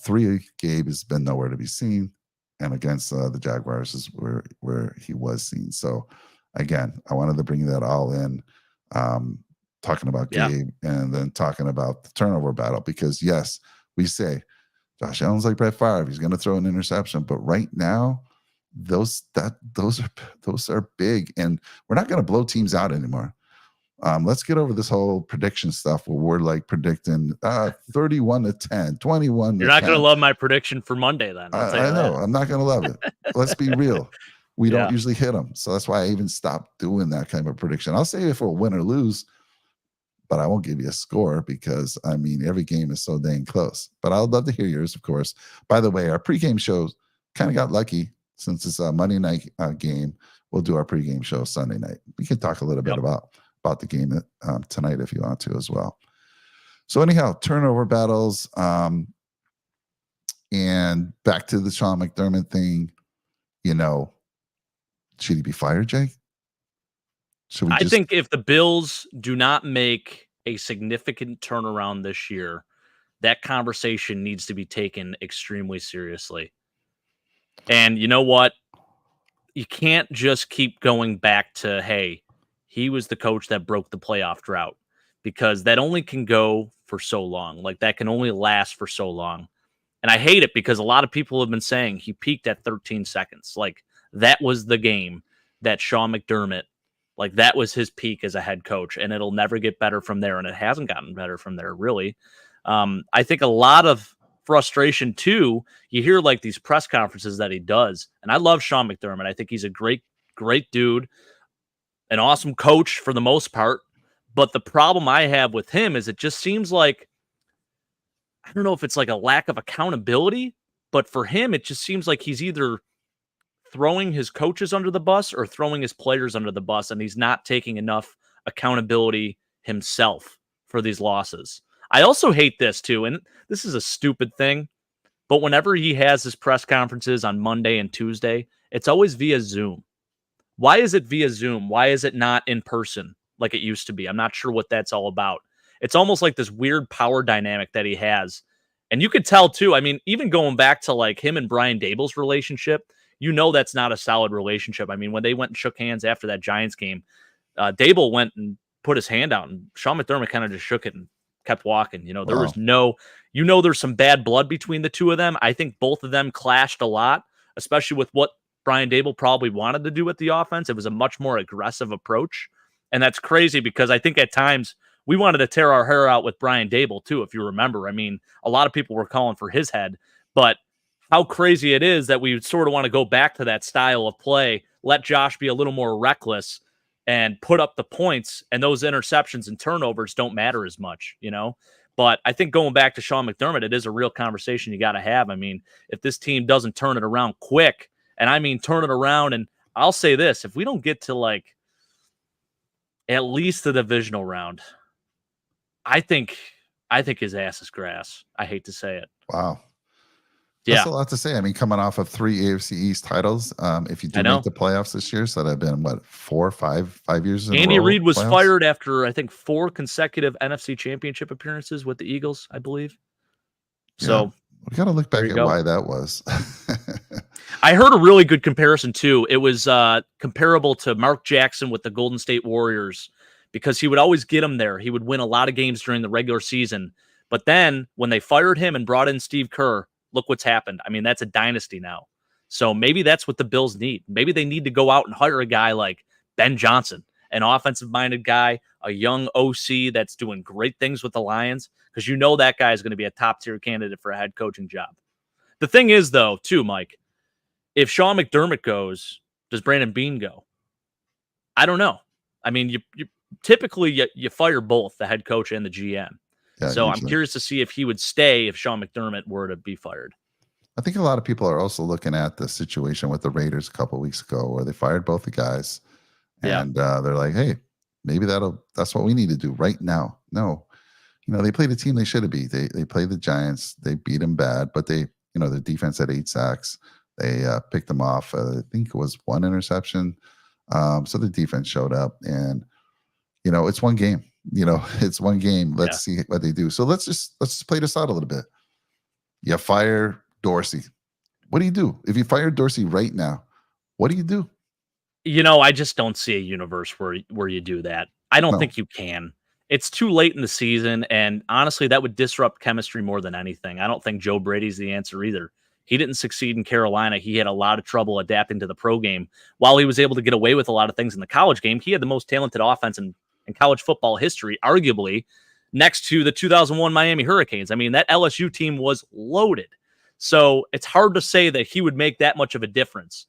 3 Gabe has been nowhere to be seen, and against the Jaguars is where he was seen. So again, I wanted to bring that all in, talking about Gabe and then talking about the turnover battle, because yes, we say Josh Allen's like Brett Favre, he's going to throw an interception, but right now, those are big, and we're not going to blow teams out anymore. Let's get over this whole prediction stuff where we're like predicting 31-10, 21. You're not going to love my prediction for Monday then. I know. I'm not going to love it. Let's be real. We don't usually hit them. So that's why I even stopped doing that kind of prediction. I'll say if we'll win or lose, but I won't give you a score because, I mean, every game is so dang close. But I'd love to hear yours, of course. By the way, our pregame show kind of got lucky since it's a Monday night game. We'll do our pregame show Sunday night. We can talk a little bit about the game tonight if you want to as well. So anyhow, turnover battles, and back to the Sean McDermott thing, should he be fired, Jake? I think if the Bills do not make a significant turnaround this year, that conversation needs to be taken extremely seriously. And you know what? You can't just keep going back to, hey, he was the coach that broke the playoff drought, because that only can go for so long. Like, that can only last for so long. And I hate it because a lot of people have been saying he peaked at 13 seconds. Like, that was the game that Sean McDermott, like, that was his peak as a head coach, and it'll never get better from there. And it hasn't gotten better from there, really. I think a lot of frustration too. You hear like these press conferences that he does, and I love Sean McDermott. I think he's a great dude, an awesome coach for the most part. But the problem I have with him is it just seems like, I don't know if it's like a lack of accountability, but for him, it just seems like he's either throwing his coaches under the bus or throwing his players under the bus, and he's not taking enough accountability himself for these losses. I also hate this too, and this is a stupid thing, but whenever he has his press conferences on Monday and Tuesday, it's always via Zoom. Why is it via Zoom? Why is it not in person like it used to be? I'm not sure what that's all about. It's almost like this weird power dynamic that he has. And you could tell too, I mean, even going back to like him and Brian Dable's relationship, that's not a solid relationship. I mean, when they went and shook hands after that Giants game, Dable went and put his hand out, and Sean McDermott kind of just shook it and kept walking. There was there's some bad blood between the two of them. I think both of them clashed a lot, especially with what Brian Dable probably wanted to do with the offense. It was a much more aggressive approach. And that's crazy because I think at times we wanted to tear our hair out with Brian Dable too, if you remember. I mean, a lot of people were calling for his head, but how crazy it is that we sort of want to go back to that style of play, let Josh be a little more reckless and put up the points, and those interceptions and turnovers don't matter as much, But I think going back to Sean McDermott, it is a real conversation you got to have. I mean, if this team doesn't turn it around quick, and I mean turn it around, and I'll say this, if we don't get to like at least the divisional round, I think I think his ass is grass. I hate to say it. Wow. Yeah. That's a lot to say. I mean, coming off of 3 AFC East titles, if you do make the playoffs this year, so that have been what 5 years in Andy a row. Reid was playoffs? fired after I think 4 consecutive NFC Championship appearances with the Eagles, I believe. So we got to look back at why that was. I heard a really good comparison too. It was comparable to Mark Jackson with the Golden State Warriors because he would always get them there. He would win a lot of games during the regular season. But then when they fired him and brought in Steve Kerr, look what's happened. I mean, that's a dynasty now. So maybe that's what the Bills need. Maybe they need to go out and hire a guy like Ben Johnson, an offensive-minded guy, a young OC that's doing great things with the Lions, because you know that guy is going to be a top-tier candidate for a head coaching job. The thing is, though, too, Mike, if Sean McDermott goes, does Brandon Beane go? I don't know. I mean, you typically fire both the head coach and the GM. Yeah, so usually. I'm curious to see if he would stay if Sean McDermott were to be fired. I think a lot of people are also looking at the situation with the Raiders a couple of weeks ago where they fired both the guys. And they're like, hey, maybe that's what we need to do right now. No, they played a team they should have beat. They played the Giants. They beat them bad, but their defense had 8 sacks. They picked them off. I think it was 1 interception. So the defense showed up, and it's one game. It's one game. Let's see what they do. So let's just play this out a little bit. You fire Dorsey. What do you do if you fire Dorsey right now? What do you do? I just don't see a universe where you do that. I don't think you can. It's too late in the season, and honestly, that would disrupt chemistry more than anything. I don't think Joe Brady's the answer either. He didn't succeed in Carolina. He had a lot of trouble adapting to the pro game. While he was able to get away with a lot of things in the college game, he had the most talented offense in college football history, arguably, next to the 2001 Miami Hurricanes. I mean, that LSU team was loaded. So it's hard to say that he would make that much of a difference.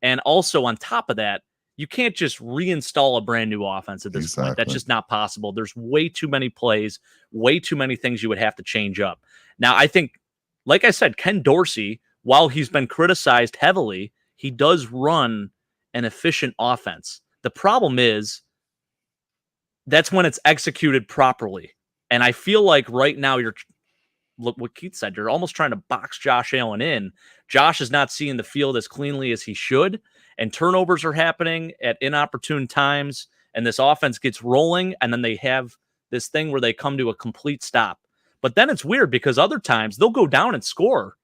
And also on top of that, you can't just reinstall a brand new offense at this point. That's just not possible. There's way too many plays, way too many things you would have to change up. Now, I think, like I said, Ken Dorsey, while he's been criticized heavily, he does run an efficient offense. The problem is that's when it's executed properly. And I feel like right now look what Keith said, you're almost trying to box Josh Allen in. Josh is not seeing the field as cleanly as he should, and turnovers are happening at inopportune times, and this offense gets rolling, and then they have this thing where they come to a complete stop. But then it's weird because other times they'll go down and score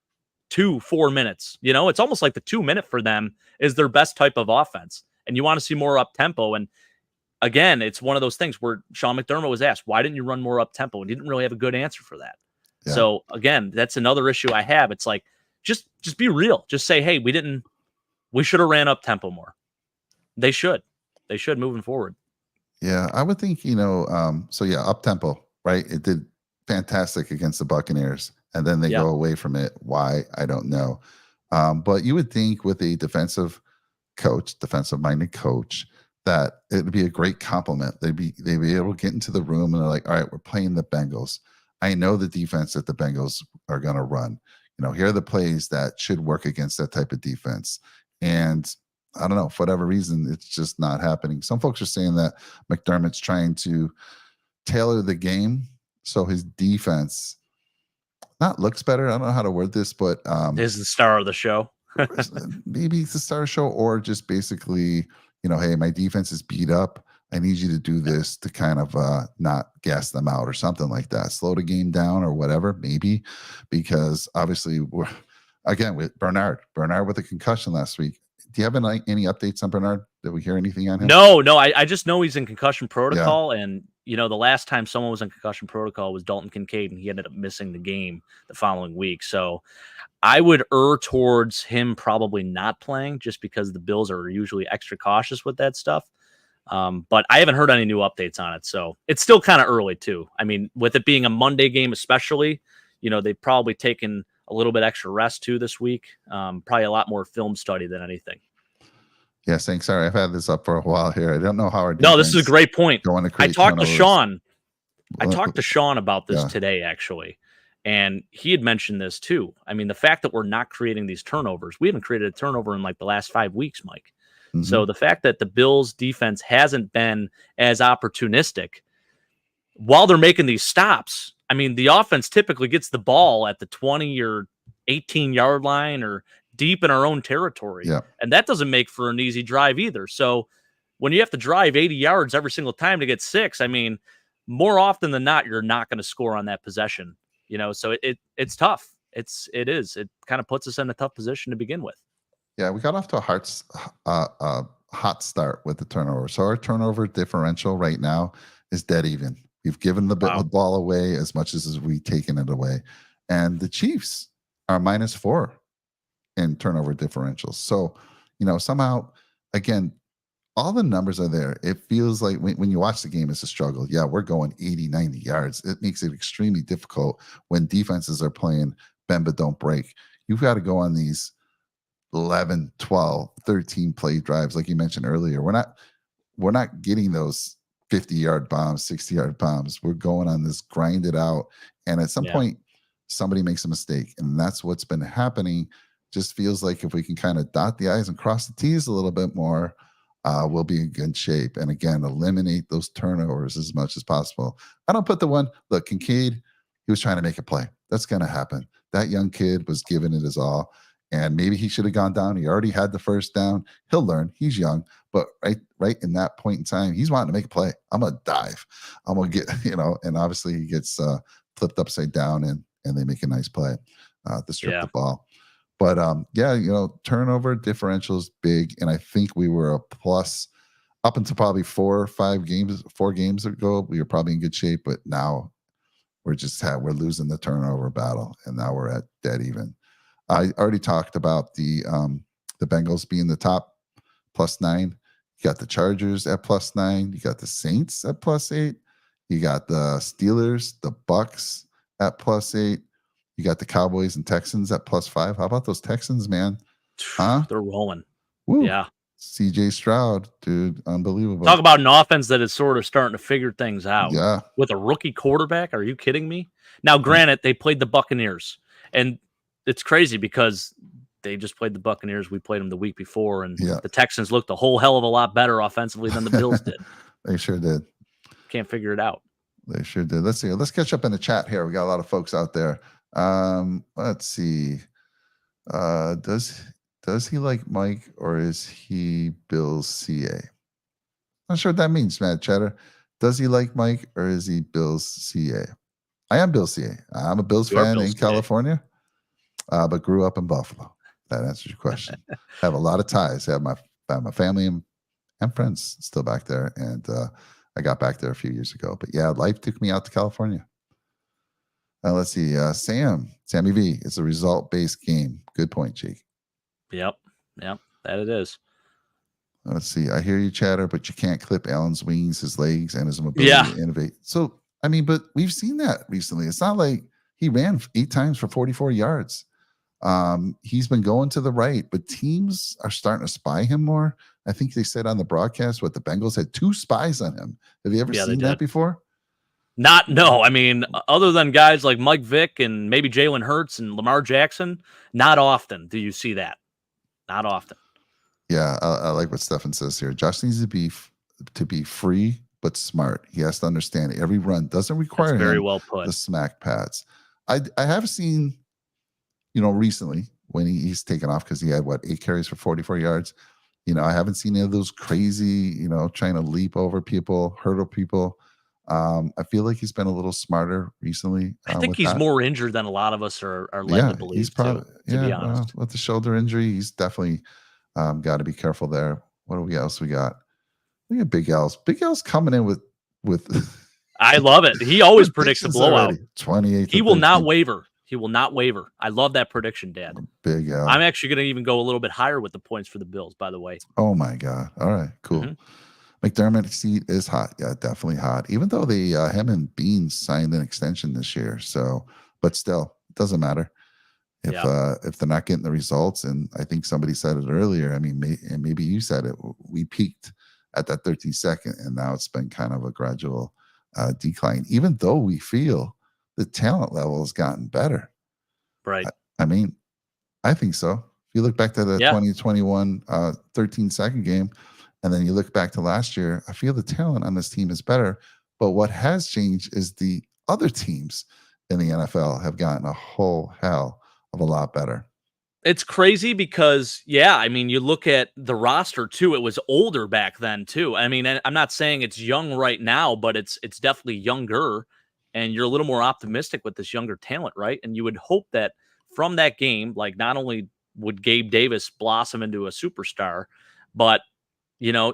2-4 minutes. It's almost like the 2-minute for them is their best type of offense, and you want to see more up-tempo. And again, it's one of those things where Sean McDermott was asked, why didn't you run more up-tempo? And he didn't really have a good answer for that. Yeah. So again, that's another issue I have. It's like, just be real. Just say, hey, we should have ran up tempo more. They should moving forward. Yeah, I would think, up tempo, right? It did fantastic against the Buccaneers, and then they go away from it. Why? I don't know. But you would think with a defensive-minded coach, that it would be a great compliment. They'd be able to get into the room and they're like, all right, we're playing the Bengals. I know the defense that the Bengals are going to run. Here are the plays that should work against that type of defense. And I don't know, for whatever reason, it's just not happening. Some folks are saying that McDermott's trying to tailor the game so his defense not looks better. I don't know how to word this, but is the star of the show. Maybe it's the star of the show, or just basically, hey, my defense is beat up. I need you to do this to kind of not gas them out or something like that. Slow the game down or whatever, maybe, because obviously we're, again, with Bernard with a concussion last week. Do you have any updates on Bernard? Did we hear anything on him? No. I just know he's in concussion protocol. Yeah. And, the last time someone was in concussion protocol was Dalton Kincaid, and he ended up missing the game the following week. So I would err towards him probably not playing just because the Bills are usually extra cautious with that stuff. But I haven't heard any new updates on it. So it's still kind of early too. I mean, with it being a Monday game, especially, they've probably taken a little bit extra rest too this week. Probably a lot more film study than anything. Yeah. Thanks. Sorry. I've had this up for a while here. I don't know how our No, this is a great point. I talked to Sean. I talked to Sean about this today, actually. And he had mentioned this too. I mean, the fact that we're not creating these turnovers, we haven't created a turnover in like the last 5 weeks, Mike. Mm-hmm. So the fact that the Bills defense hasn't been as opportunistic while they're making these stops, I mean, the offense typically gets the ball at the 20 or 18-yard line or deep in our own territory. Yeah. And that doesn't make for an easy drive either. So when you have to drive 80 yards every single time to get 6, I mean, more often than not, you're not going to score on that possession. So it's tough. It kind of puts us in a tough position to begin with. Yeah, we got off to a hot start with the turnover. So our turnover differential right now is dead even. We've given the ball away as much as we've taken it away. And the Chiefs are -4 in turnover differentials. So, somehow, again, all the numbers are there. It feels like when you watch the game, it's a struggle. Yeah, we're going 80, 90 yards. It makes it extremely difficult when defenses are playing bend but don't break. You've got to go on these 11, 12, 13 play drives, like you mentioned earlier. We're not getting those 50-yard bombs, 60-yard bombs. We're going on this grind it out. And at some point, somebody makes a mistake. And that's what's been happening. Just feels like if we can kind of dot the I's and cross the T's a little bit more, we'll be in good shape. And again, eliminate those turnovers as much as possible. I don't put the one, look, Kincaid, he was trying to make a play. That's going to happen. That young kid was giving it his all. And maybe he should have gone down. He already had the first down. He'll learn. He's young. But right in that point in time, he's wanting to make a play. I'm going to dive. I'm going to get, and obviously he gets flipped upside down and they make a nice play to strip the ball. But turnover differential is big. And I think we were a plus up until probably 4 games ago. We were probably in good shape. But now we're losing the turnover battle. And now we're at dead even. I already talked about the Bengals being the top +9. You got the Chargers at +9. You got the Saints at +8. You got the Steelers, the Bucks at +8. You got the Cowboys and Texans at +5. How about those Texans, man? Huh? They're rolling. Woo. Yeah. CJ Stroud, dude, unbelievable. Talk about an offense that is sort of starting to figure things out. Yeah. With a rookie quarterback. Are you kidding me? Now, granted, they played the Buccaneers, and it's crazy because they just played the Buccaneers. We played them the week before, and the Texans looked a whole hell of a lot better offensively than the Bills did. They sure did. Can't figure it out. They sure did. Let's see. Let's catch up in the chat here. We got a lot of folks out there. Let's see. Does he like Mike or is he Bill's CA? Not sure what that means, Matt Cheddar. Does he like Mike or is he Bill's CA? I am Bill's CA. I'm a Bills fan in California. But grew up in Buffalo. That answers your question. Have a lot of ties. Have my family and friends still back there. And I got back there a few years ago. But yeah, life took me out to California. Let's see. Sammy V. It's a result-based game. Good point, Jake. Yep, that it is. Let's see. I hear you, Chatter, but you can't clip Allen's wings, his legs, and his mobility to innovate. So, I mean, but we've seen that recently. It's not like he ran 8 times for 44 yards. He's been going to the right, but teams are starting to spy him more. I think they said on the broadcast the Bengals had 2 spies on him. Have you ever seen that before? No. I mean, other than guys like Mike Vick and maybe Jalen Hurts and Lamar Jackson, not often do you see that. Not often. Yeah, I like what Stefan says here. Josh needs to be free but smart. He has to understand every run doesn't require very him well put. The smack pads. I have seen, recently when he's taken off because he had 8 carries for 44 yards. I haven't seen any of those crazy, trying to leap over people, hurdle people. I feel like he's been a little smarter recently. I think he's more injured than a lot of us are led to believe. He's probably to be honest. With the shoulder injury, he's definitely got to be careful there. What else we got? We got Big L's. Big L's coming in with. I love it. He always predicts a blowout. 28. He will not waver. He will not waver. I love that prediction, Dad. Big L. I'm actually going to even go a little bit higher with the points for the Bills, by the way. Oh, my God. All right, cool. Mm-hmm. McDermott's seat is hot. Yeah, definitely hot. Even though him and Beans signed an extension this year. So, but still, it doesn't matter if they're not getting the results. And I think somebody said it earlier. I mean, and maybe you said it. We peaked at that 13-second, and now it's been kind of a gradual decline, even though we feel the talent level has gotten better. Right. I mean, I think so. If you look back to the 2021 13-second game, and then you look back to last year, I feel the talent on this team is better. But what has changed is the other teams in the NFL have gotten a whole hell of a lot better. It's crazy because, yeah, I mean, you look at the roster too. It was older back then too. I mean, I'm not saying it's young right now, but it's definitely younger, and you're a little more optimistic with this younger talent, right? And you would hope that from that game, like not only would Gabe Davis blossom into a superstar, but the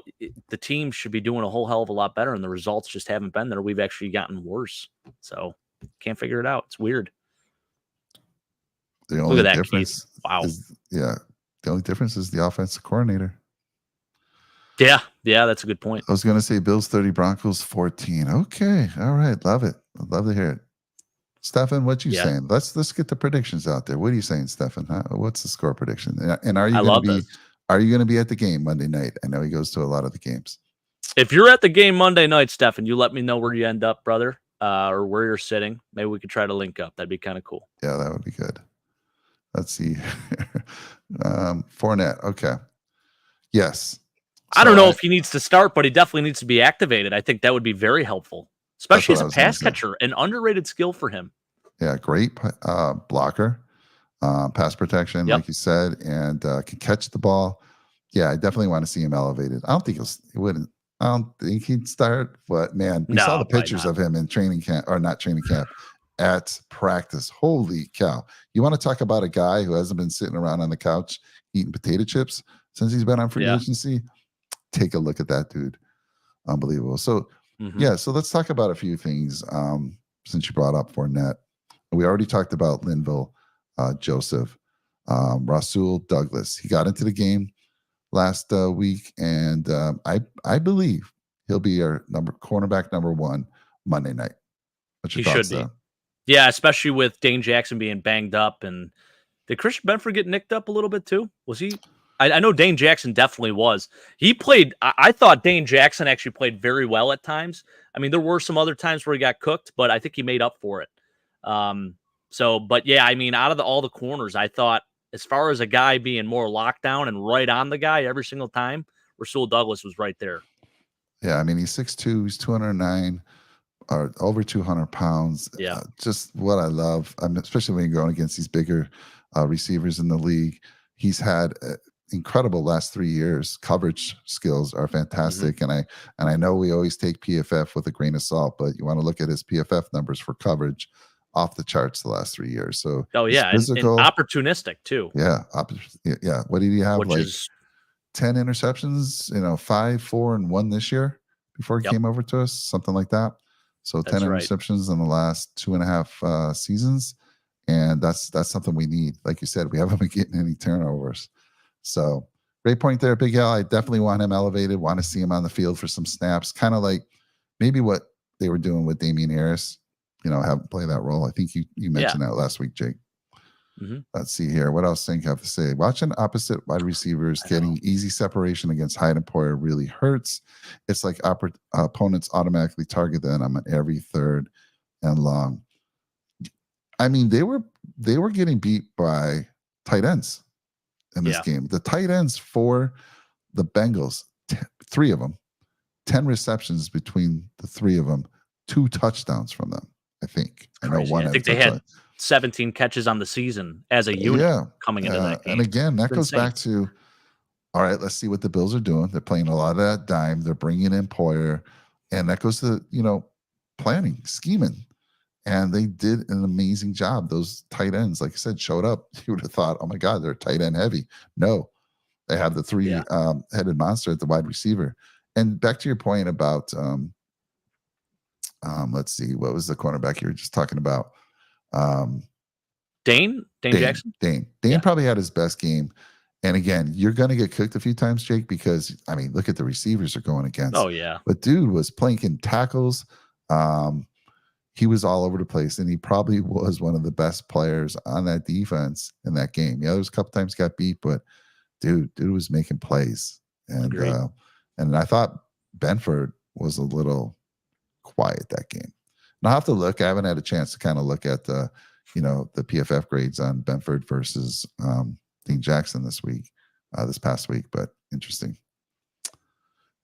team should be doing a whole hell of a lot better, and the results just haven't been there. We've actually gotten worse, so can't figure it out. It's weird. The only Look at that, difference Keith. Wow. The only difference is the offensive coordinator. Yeah, that's a good point. I was going to say Bills 30, Broncos 14. Okay, all right, love it. I'd love to hear it. Stefan, what you saying? Let's get the predictions out there. What are you saying, Stefan? What's the score prediction? And are you going to be at the game Monday night? I know he goes to a lot of the games. If you're at the game Monday night, Stefan, you let me know where you end up, brother, or where you're sitting. Maybe we could try to link up. That'd be kind of cool. Yeah, that would be good. Let's see. Fournette. Okay. Yes. I don't know if he needs to start, but he definitely needs to be activated. I think that would be very helpful, especially as a pass catcher, an underrated skill for him. Yeah, great blocker, pass protection, like you said, and can catch the ball. Yeah, I definitely want to see him elevated. I don't think I don't think he'd start, but man, we saw the pictures of him in training camp, or not training camp, at practice. Holy cow. You want to talk about a guy who hasn't been sitting around on the couch eating potato chips since he's been on free agency? Take a look at that dude. Unbelievable. So, so let's talk about a few things since you brought up Fournette. We already talked about Linval Joseph, Rasul Douglas. He got into the game last week, and I believe he'll be our cornerback number 1 Monday night. What's your thoughts there? Yeah, especially with Dane Jackson being banged up. And did Christian Benford get nicked up a little bit too? Was he? I know Dane Jackson definitely was. He played. I thought Dane Jackson actually played very well at times. I mean, there were some other times where he got cooked, but I think he made up for it. But yeah, I mean, out of all the corners, I thought as far as a guy being more locked down and right on the guy every single time, Rasul Douglas was right there. Yeah, I mean, he's 6'2", he's 209. Or over 200 pounds. Yeah. Just what I love. Especially when you're going against these bigger receivers in the league. He's had incredible last 3 years. Coverage skills are fantastic. And I know we always take PFF with a grain of salt, but you want to look at his PFF numbers for coverage off the charts the last 3 years. So physical, and opportunistic too. Yeah. Yeah. What did he have? 10 interceptions, 5, 4, and 1 this year before he came over to us, something like that. So 10 interceptions in the last 2.5 seasons. And that's something we need. Like you said, we haven't been getting any turnovers. So great point there, Big Al. I definitely want him elevated, want to see him on the field for some snaps, kind of like maybe what they were doing with Damian Harris, have him play that role. I think you mentioned that last week, Jake. Let's see here. What else think I have to say? Watching opposite wide receivers getting easy separation against Hyde and Poyer really hurts. It's like opponents automatically target them on every third and long. I mean, they were getting beat by tight ends in this game. The tight ends for the Bengals, 3 of them, 10 receptions between the 3 of them, 2 touchdowns from them. I think. I know one. I think they had 17 catches on the season as a unit coming into that game. And again, that goes back to, all right, let's see what the Bills are doing. They're playing a lot of that dime. They're bringing in Poyer. And that goes to, planning, scheming. And they did an amazing job. Those tight ends, like I said, showed up. You would have thought, oh, my God, they're tight end heavy. No, they have the 3-headed monster at the wide receiver. And back to your point about, let's see, what was the cornerback you were just talking about? Dane Jackson. Dane probably had his best game. And again, you're going to get cooked a few times, Jake, because I mean, look at the receivers are going against. Oh yeah. But dude was planking tackles. He was all over the place, and he probably was one of the best players on that defense in that game. Yeah, there was a couple times got beat, but dude was making plays. And and I thought Benford was a little quiet that game. And I'll have to look. I haven't had a chance to kind of look at the PFF grades on Benford versus Dane Jackson this past week, but interesting.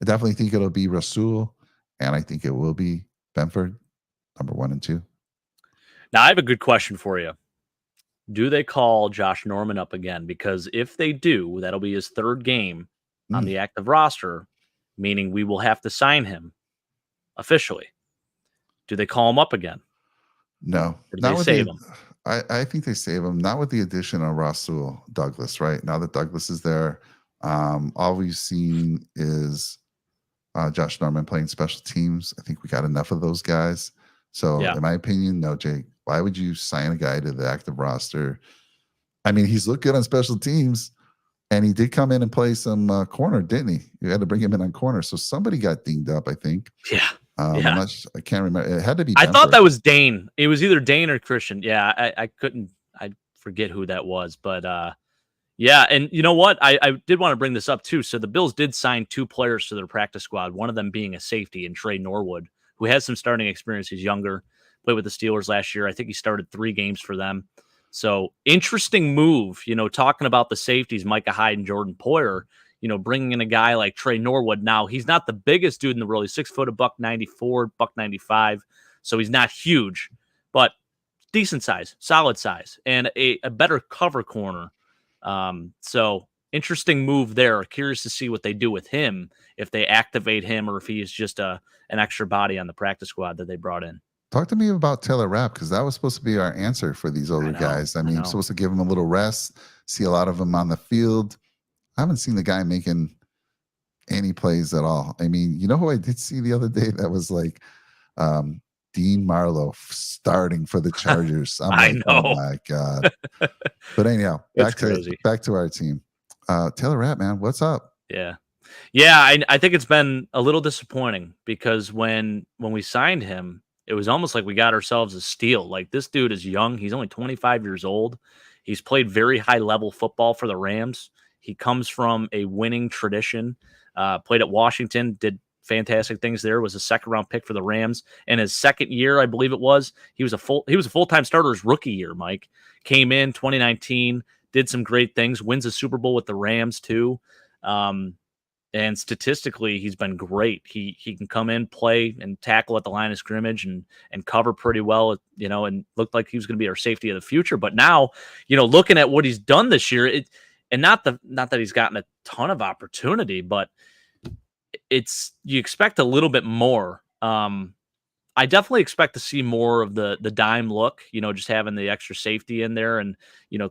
I definitely think it'll be Rasul, and I think it will be Benford, number 1 and 2. Now, I have a good question for you. Do they call Josh Norman up again? Because if they do, that'll be his third game on Mm, the active roster, meaning we will have to sign him officially. Do they call him up again? no, Or do not they with save the. him? I think they save him. Not with the addition of Rasul Douglas. Right now that Douglas is there, all we've seen is Josh Norman playing special teams. I think we got enough of those guys. So, Yeah. in my opinion, no, Jake. Why would you sign a guy to the active roster? I mean, he's looked good on special teams, and he did come in and play some corner, didn't he? You had to bring him in on corner, so somebody got dinged up. I think. Yeah. I'm Yeah. not. I can't remember. It had to be. I thought Benford. that was Dane. It was either Dane or Christian. Yeah. I couldn't, I forget who that was. But yeah. And you know what? I did want to bring this up too. So the Bills did sign 2 players to their practice squad, one of them being a safety in Trey Norwood, who has some starting experience. He's younger, played with the Steelers last year. I think he started 3 games for them. So interesting move, talking about the safeties, Micah Hyde and Jordan Poyer, bringing in a guy like Trey Norwood. Now, he's not the biggest dude in the world. He's 6 foot, $194, $195. So he's not huge, but decent size, solid size, and a better cover corner. So interesting move there. Curious to see what they do with him, if they activate him or if he is just an extra body on the practice squad that they brought in. Talk to me about Taylor Rapp, because that was supposed to be our answer for these older know, guys. I I mean, know. supposed to give them a little rest, see a lot of them on the field. I haven't seen the guy making any plays at all. I mean, you know who I did see the other day that was like Dean Marlowe starting for the Chargers. I'm I like, know. oh my God. But anyhow, It's back to our team. Taylor Rapp, man, what's up? Yeah. Yeah, I think it's been a little disappointing because when we signed him, it was almost like we got ourselves a steal. Like, this dude is young. He's only 25 years old. He's played very high level football for the Rams. He comes from a winning tradition. Played at Washington, did fantastic things there. Was a 2nd-round pick for the Rams. In his 2nd year, I believe it was, he was a full-time starter his rookie year. Mike came in 2019, did some great things. Wins a Super Bowl with the Rams too. And statistically, he's been great. He can come in, play, and tackle at the line of scrimmage and cover pretty well, and looked like he was going to be our safety of the future. But now, looking at what he's done this year, and not that he's gotten a ton of opportunity, but you expect a little bit more. I definitely expect to see more of the dime look, just having the extra safety in there and,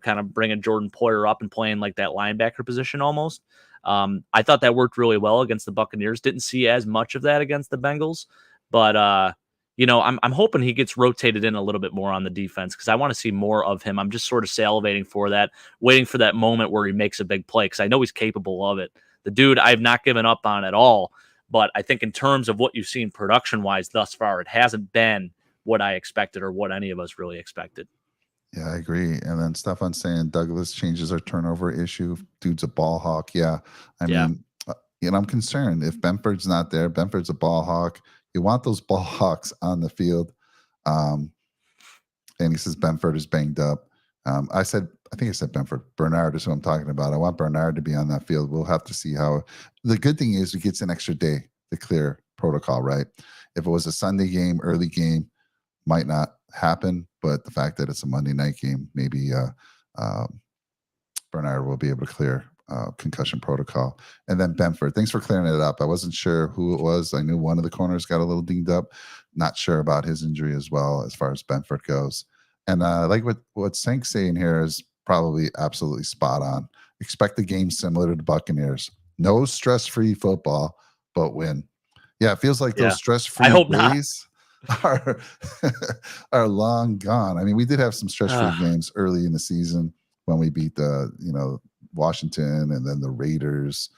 kind of bringing Jordan Poyer up and playing like that linebacker position almost. I thought that worked really well against the Buccaneers. Didn't see as much of that against the Bengals, but I'm hoping he gets rotated in a little bit more on the defense because I want to see more of him. I'm just sort of salivating for that, waiting for that moment where he makes a big play because I know he's capable of it. The dude I've not given up on at all, but I think in terms of what you've seen production-wise thus far, it hasn't been what I expected or what any of us really expected. Yeah, I agree. And then Stefan saying Douglas changes our turnover issue. Dude's a ball hawk. Yeah. I mean, I'm concerned if Benford's not there. Benford's a ball hawk. You want those ball hawks on the field. And he says Benford is banged up. I think I said Benford. Bernard is who I'm talking about. I want Bernard to be on that field. We'll have to see how. The good thing is he gets an extra day to clear protocol, right? If it was a Sunday game, early game, might not happen, but the fact that it's a Monday night game, maybe Bernard will be able to clear concussion protocol. And then Benford, thanks for clearing it up. I wasn't sure who it was. I knew one of the corners got a little dinged up. Not sure about his injury as well as far as Benford goes. And like what Sank's saying here is probably absolutely spot on. Expect the game similar to the Buccaneers. No stress-free football, but win. Yeah, it feels like those stress-free days are long gone. I mean, we did have some stress-free games early in the season when we beat the Washington and then the Raiders.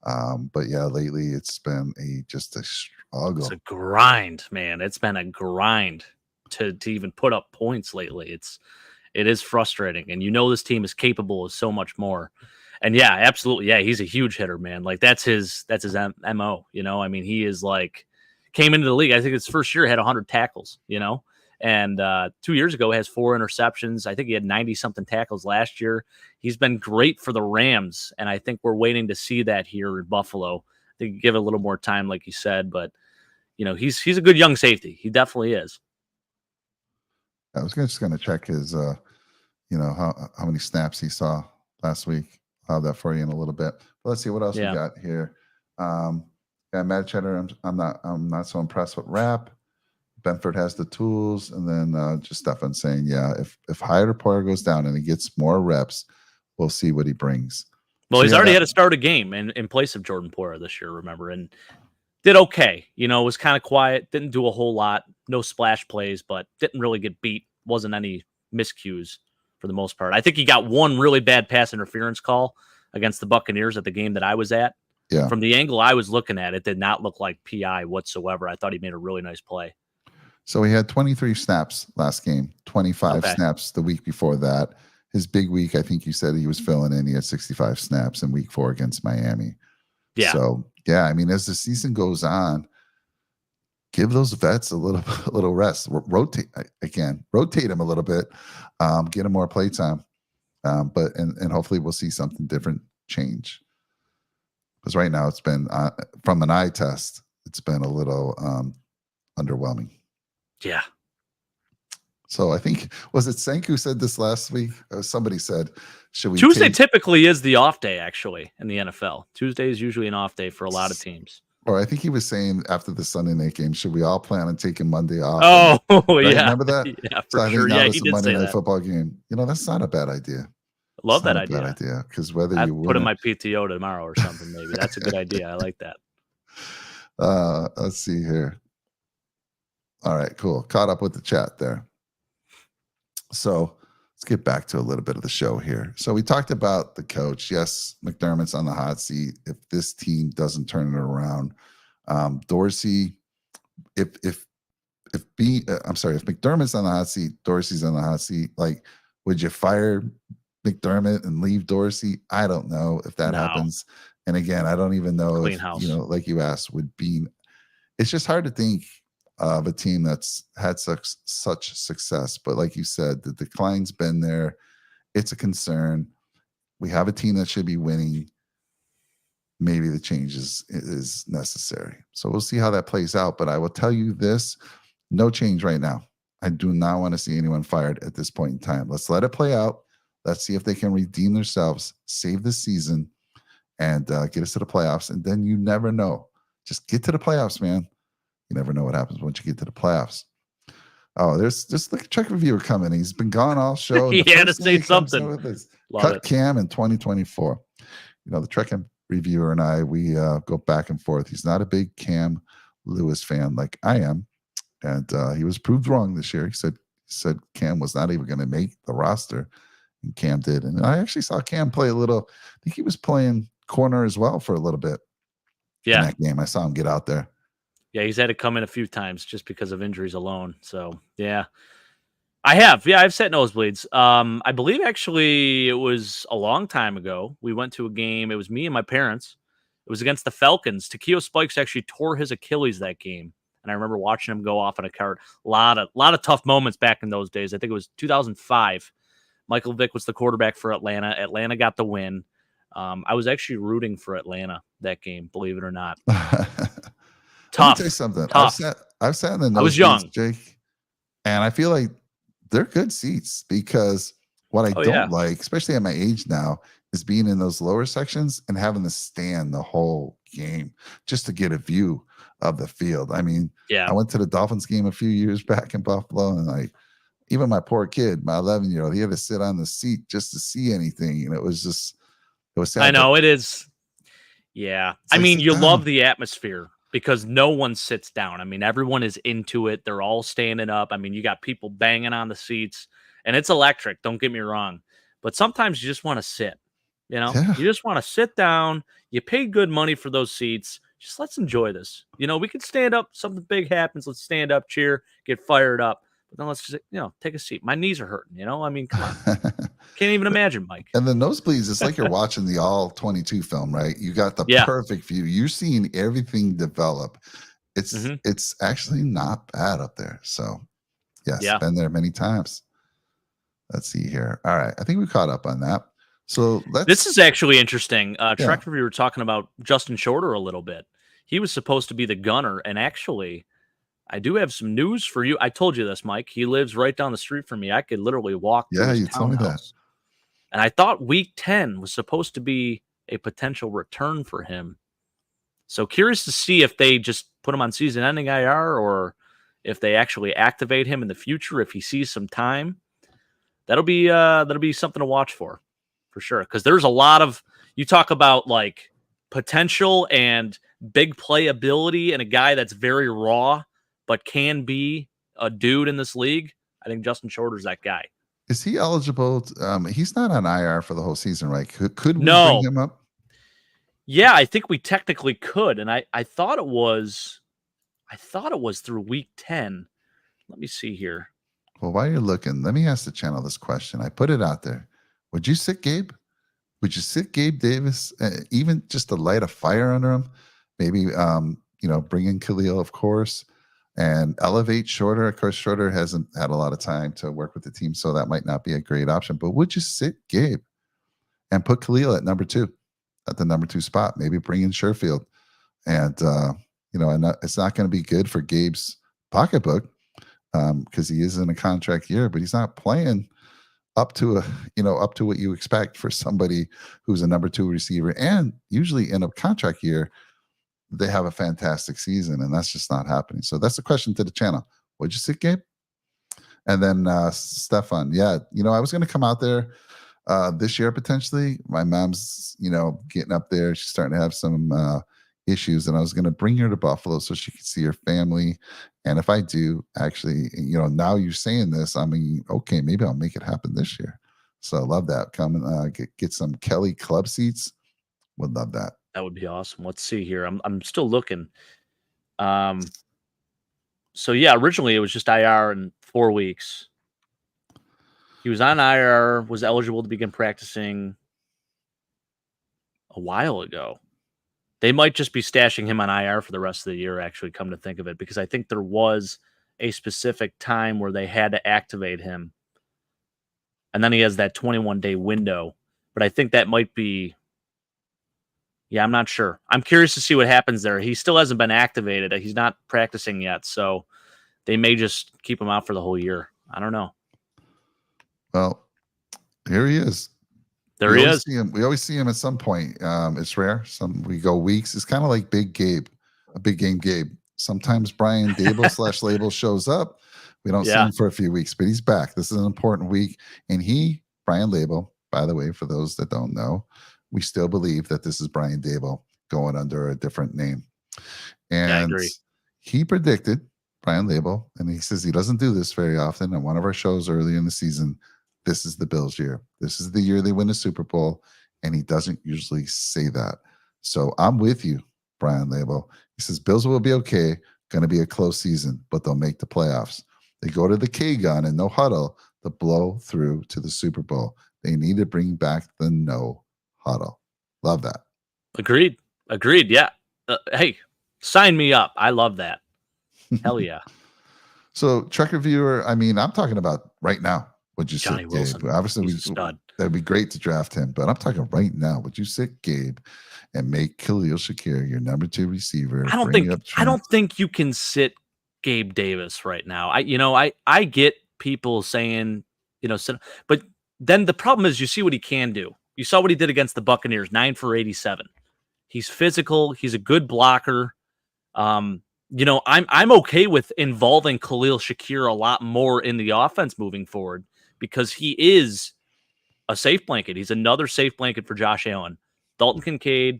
But yeah, lately it's been just a struggle. It's a grind, man. It's been a grind to even put up points lately. It is frustrating, and this team is capable of so much more. And yeah, absolutely, yeah, he's a huge hitter, man. Like that's his MO. I mean, he is like came into the league. I think his first year had 100 tackles. And 2 years ago has 4 interceptions. I think he had 90-something tackles last year. He's been great for the Rams, and I think we're waiting to see that here in Buffalo. I think give it a little more time, like you said, but he's a good young safety. He definitely is. I was just going to check his, how many snaps he saw last week. I'll have that for you in a little bit. But let's see what else we got here. Matt Cheddar, I'm not so impressed with Rap. Benford has the tools, and then just Stefan saying, if Hyatt Poyer goes down and he gets more reps, we'll see what he brings. Well, he's already had to start a game in place of Jordan Poyer this year, remember, and did okay. Was kind of quiet, didn't do a whole lot, no splash plays, but didn't really get beat. Wasn't any miscues for the most part. I think he got one really bad pass interference call against the Buccaneers at the game that I was at. Yeah. From the angle I was looking at, it did not look like PI whatsoever. I thought he made a really nice play. So he had 23 snaps last game, 25 snaps the week before that. His big week, I think you said he was filling in. He had 65 snaps in week 4 against Miami. Yeah. So, I mean, as the season goes on, give those vets a little rest. Rotate them a little bit, get them more play time. But hopefully we'll see something different change. Because right now it's been, from an eye test, it's been a little underwhelming. Yeah. So I think, was it Senku said this last week? Somebody said, should we Tuesday typically is the off day, actually, in the NFL. Tuesday is usually an off day for a lot of teams. Or I think he was saying after the Sunday night game, should we all plan on taking Monday off? Oh, right? Yeah. Remember that? Yeah, for sure. Yeah, he did Monday say night that. Football game. That's not a bad idea. Love that idea. Bad idea, because whether I'd you put in my PTO tomorrow or something, maybe. That's a good idea. I like that. Let's see here. All right, cool. Caught up with the chat there. So let's get back to a little bit of the show here. So we talked about the coach. Yes, McDermott's on the hot seat. If this team doesn't turn it around, Dorsey, if McDermott's on the hot seat, Dorsey's on the hot seat. Like, would you fire McDermott and leave Dorsey? I don't know if that happens. And again, I don't even know if, like you asked, it's just hard to think of a team that's had such success. But like you said, the decline's been there. It's a concern. We have a team that should be winning. Maybe the change is necessary. So we'll see how that plays out. But I will tell you this, no change right now. I do not want to see anyone fired at this point in time. Let's let it play out. Let's see if they can redeem themselves, save the season, and get us to the playoffs. And then you never know. Just get to the playoffs, man. You never know what happens once you get to the playoffs. Oh, there's just the Trek reviewer coming. He's been gone all show. He had to say something. Cut Cam in 2024. The Trek reviewer and I, we go back and forth. He's not a big Cam Lewis fan like I am. And he was proved wrong this year. He said Cam was not even going to make the roster. And Cam did. And I actually saw Cam play a little. I think he was playing corner as well for a little bit. Yeah. In that game. I saw him get out there. Yeah, he's had to come in a few times just because of injuries alone. So, yeah. I've sat nosebleeds. I believe actually it was a long time ago. We went to a game. It was me and my parents. It was against the Falcons. Takeo Spikes actually tore his Achilles that game. And I remember watching him go off on a cart. A lot of tough moments back in those days. I think it was 2005. Michael Vick was the quarterback for Atlanta. Atlanta got the win. I was actually rooting for Atlanta that game, believe it or not. Tough. Let me tell you something. Tough. I've sat in the I was young, Jake, and I feel like they're good seats because what I don't like, especially at my age now, is being in those lower sections and having to stand the whole game just to get a view of the field. I mean, I went to the Dolphins game a few years back in Buffalo, and even my poor kid, my 11-year-old, he had to sit on the seat just to see anything, and it was sad. I know it is. Yeah, I mean, you love the atmosphere because no one sits down. I mean, everyone is into it. They're all standing up. I mean, you got people banging on the seats, and it's electric. Don't get me wrong, but sometimes you just want to sit. You just want to sit down. You pay good money for those seats. Just let's enjoy this. We can stand up. Something big happens. Let's stand up, cheer, get fired up. But then let's just, take a seat. My knees are hurting, I mean, come on. Can't even imagine, Mike. And the nosebleeds, it's like you're watching the All 22 film, right? You got the perfect view. You're seeing everything develop. It's actually not bad up there. So, yes, been there many times. Let's see here. All right. I think we caught up on that. So this is actually interesting. Trek review, we were talking about Justin Shorter a little bit. He was supposed to be the gunner, and actually, I do have some news for you. I told you this, Mike. He lives right down the street from me. I could literally walk to Yeah, his you told me that. townhouse. And I thought week 10 was supposed to be a potential return for him. So curious to see if they just put him on season-ending IR or if they actually activate him in the future if he sees some time. That'll be something to watch for sure. Because there's a lot of, you talk about like potential and big playability and a guy that's very raw but can be a dude in this league. I think Justin Shorter's that guy. Is he eligible? He's not on IR for the whole season, right? Could we No. bring him up? Yeah, I think we technically could, and I thought it was through week 10. Let me see here. Well, while you're looking, let me ask the channel this question. I put it out there. Would you sit Gabe? Would you sit Gabe Davis, even just to light a fire under him? Maybe, bring in Khalil, of course, and elevate Shorter. Of course, Shorter hasn't had a lot of time to work with the team, so that might not be a great option. But would you sit Gabe and put Khalil at number 2, at the number 2 spot? Maybe bring in Sherfield. And, it's not going to be good for Gabe's pocketbook because he is in a contract year, but he's not playing up to what you expect for somebody who's a number 2 receiver. And usually in a contract year, they have a fantastic season, and that's just not happening. So that's the question to the channel. Would you sit Gabe? And then Stefan, I was going to come out there this year potentially. My mom's, getting up there. She's starting to have some issues, and I was going to bring her to Buffalo so she could see her family. And if I do, actually, now you're saying this, I mean, okay, maybe I'll make it happen this year. So I love that. Come and get some Kelly club seats. Would love that. That would be awesome. Let's see here. I'm still looking. So yeah, originally it was just IR in 4 weeks. He was on IR, was eligible to begin practicing a while ago. They might just be stashing him on IR for the rest of the year, actually, come to think of it, because I think there was a specific time where they had to activate him. And then he has that 21-day window. But I think that might be... Yeah, I'm not sure. I'm curious to see what happens there. He still hasn't been activated. He's not practicing yet, so they may just keep him out for the whole year. I don't know. Well, here he is. There he is. We always see him at some point. It's rare. We go weeks. It's kind of like Big Gabe, a big game Gabe. Sometimes Brian Dable / Label shows up. We don't see him for a few weeks, but he's back. This is an important week. And Brian Label, by the way, for those that don't know, we still believe that this is Brian Dable going under a different name. And he predicted, Brian Label, and he says he doesn't do this very often. On one of our shows early in the season, this is the Bills' year. This is the year they win a Super Bowl, and he doesn't usually say that. So I'm with you, Brian Label. He says Bills will be okay, going to be a close season, but they'll make the playoffs. They go to the K-gun and no huddle to blow through to the Super Bowl. They need to bring back the no huddle. Love that. Agreed. Yeah. Hey, sign me up. I love that. Hell yeah. So, Trucker Viewer, I mean, I'm talking about right now. Would you Johnny sit Wilson? Gabe? Obviously, that'd be great to draft him, but I'm talking right now. Would you sit Gabe and make Khalil Shakir your number 2 receiver? I don't think you can sit Gabe Davis right now. I get people saying, but then the problem is you see what he can do. You saw what he did against the Buccaneers, 9 for 87. He's physical. He's a good blocker. I'm okay with involving Khalil Shakir a lot more in the offense moving forward because he is a safe blanket. He's another safe blanket for Josh Allen. Dalton Kincaid,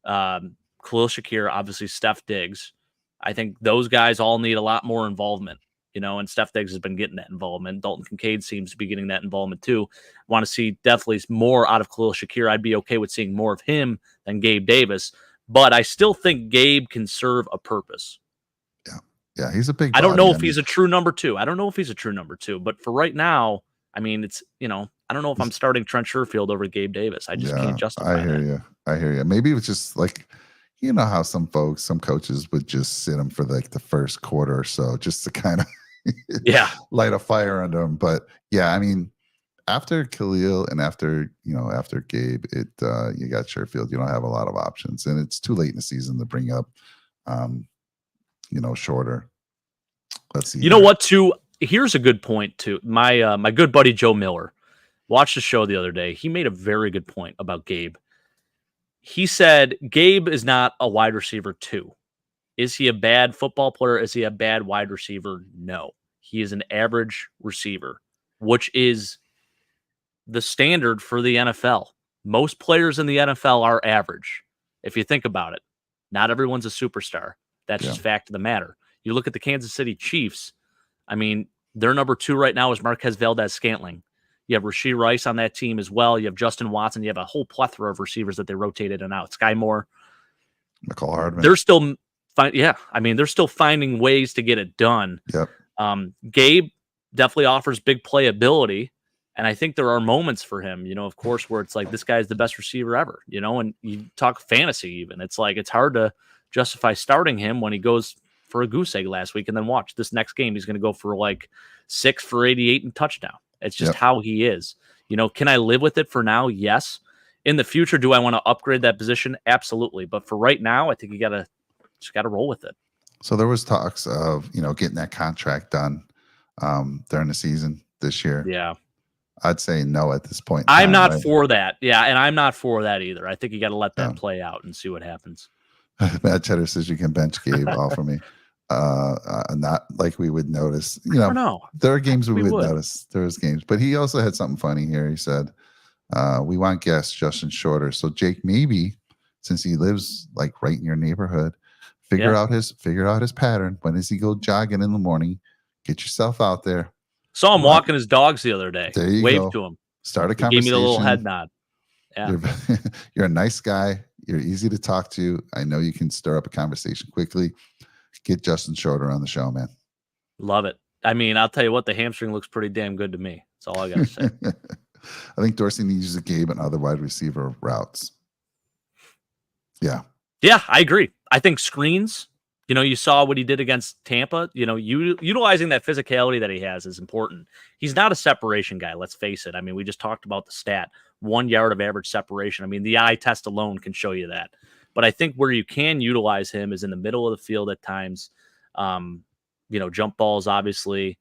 Khalil Shakir, obviously Steph Diggs. I think those guys all need a lot more involvement, and Steph Diggs has been getting that involvement. Dalton Kincaid seems to be getting that involvement too. Want to see definitely more out of Khalil Shakir. I'd be okay with seeing more of him than Gabe Davis, but I still think Gabe can serve a purpose. Yeah, he's a big body. I don't know if he's a true number 2. But for right now, I mean, it's, I don't know if I'm starting Trent Sherfield over Gabe Davis. I just can't justify that. I hear you. Maybe it's just like, how some coaches would just sit him for like the first quarter or so just to kind of light a fire under him. But yeah, I mean, after Khalil and after Gabe, you got Sherfield. You don't have a lot of options, and it's too late in the season to bring up, Shorter. Let's see. You know what? Too. Here's a good point too. My my good buddy Joe Miller watched the show the other day. He made a very good point about Gabe. He said Gabe is not a wide receiver 2. Is he a bad football player? Is he a bad wide receiver? No. He is an average receiver, which is the standard for the NFL. Most players in the NFL are average. If you think about it, not everyone's a superstar. That's just fact of the matter. You look at the Kansas City Chiefs. I mean, their number 2 right now is Marquez Valdez-Scantling. You have Rashee Rice on that team as well. You have Justin Watson. You have a whole plethora of receivers that they rotate in and out. Sky Moore. McCall Hardman. They're still they're still finding ways to get it done. Yep. Gabe definitely offers big playability, and I think there are moments for him, of course, where it's like this guy's the best receiver ever, and you talk fantasy even. It's like it's hard to justify starting him when he goes for a goose egg last week, and then watch this next game. He's going to go for like 6 for 88 and touchdown. It's just how he is. Can I live with it for now? Yes. In the future, do I want to upgrade that position? Absolutely. But for right now, I think you just got to roll with it. So there was talks of, getting that contract done during the season this year. Yeah. I'd say no at this point. I'm not for that. Yeah. And I'm not for that either. I think you got to let that play out and see what happens. Matt Cheddar says you can bench Gabe all for me. Not like we would notice. No. There are games we would notice. There's games, but he also had something funny here. He said, "We want guests, Justin Shorter." So Jake, maybe since he lives like right in your neighborhood, figure out his pattern. When does he go jogging in the morning? Get yourself out there. Saw him walking his dogs the other day. There you Waved to him. Start a conversation. Gave me the little head nod. Yeah. You're a nice guy. You're easy to talk to. I know you can stir up a conversation quickly. Get Justin Shorter on the show, man. Love it. I mean, I'll tell you what, the hamstring looks pretty damn good to me. That's all I got to say. I think Dorsey needs to Gabe and other wide receiver routes. Yeah. Yeah, I agree. I think screens, you saw what he did against Tampa. Utilizing that physicality that he has is important. He's not a separation guy, let's face it. I mean, we just talked about the stat, 1 yard of average separation. I mean, the eye test alone can show you that. But I think where you can utilize him is in the middle of the field at times. Jump balls, obviously.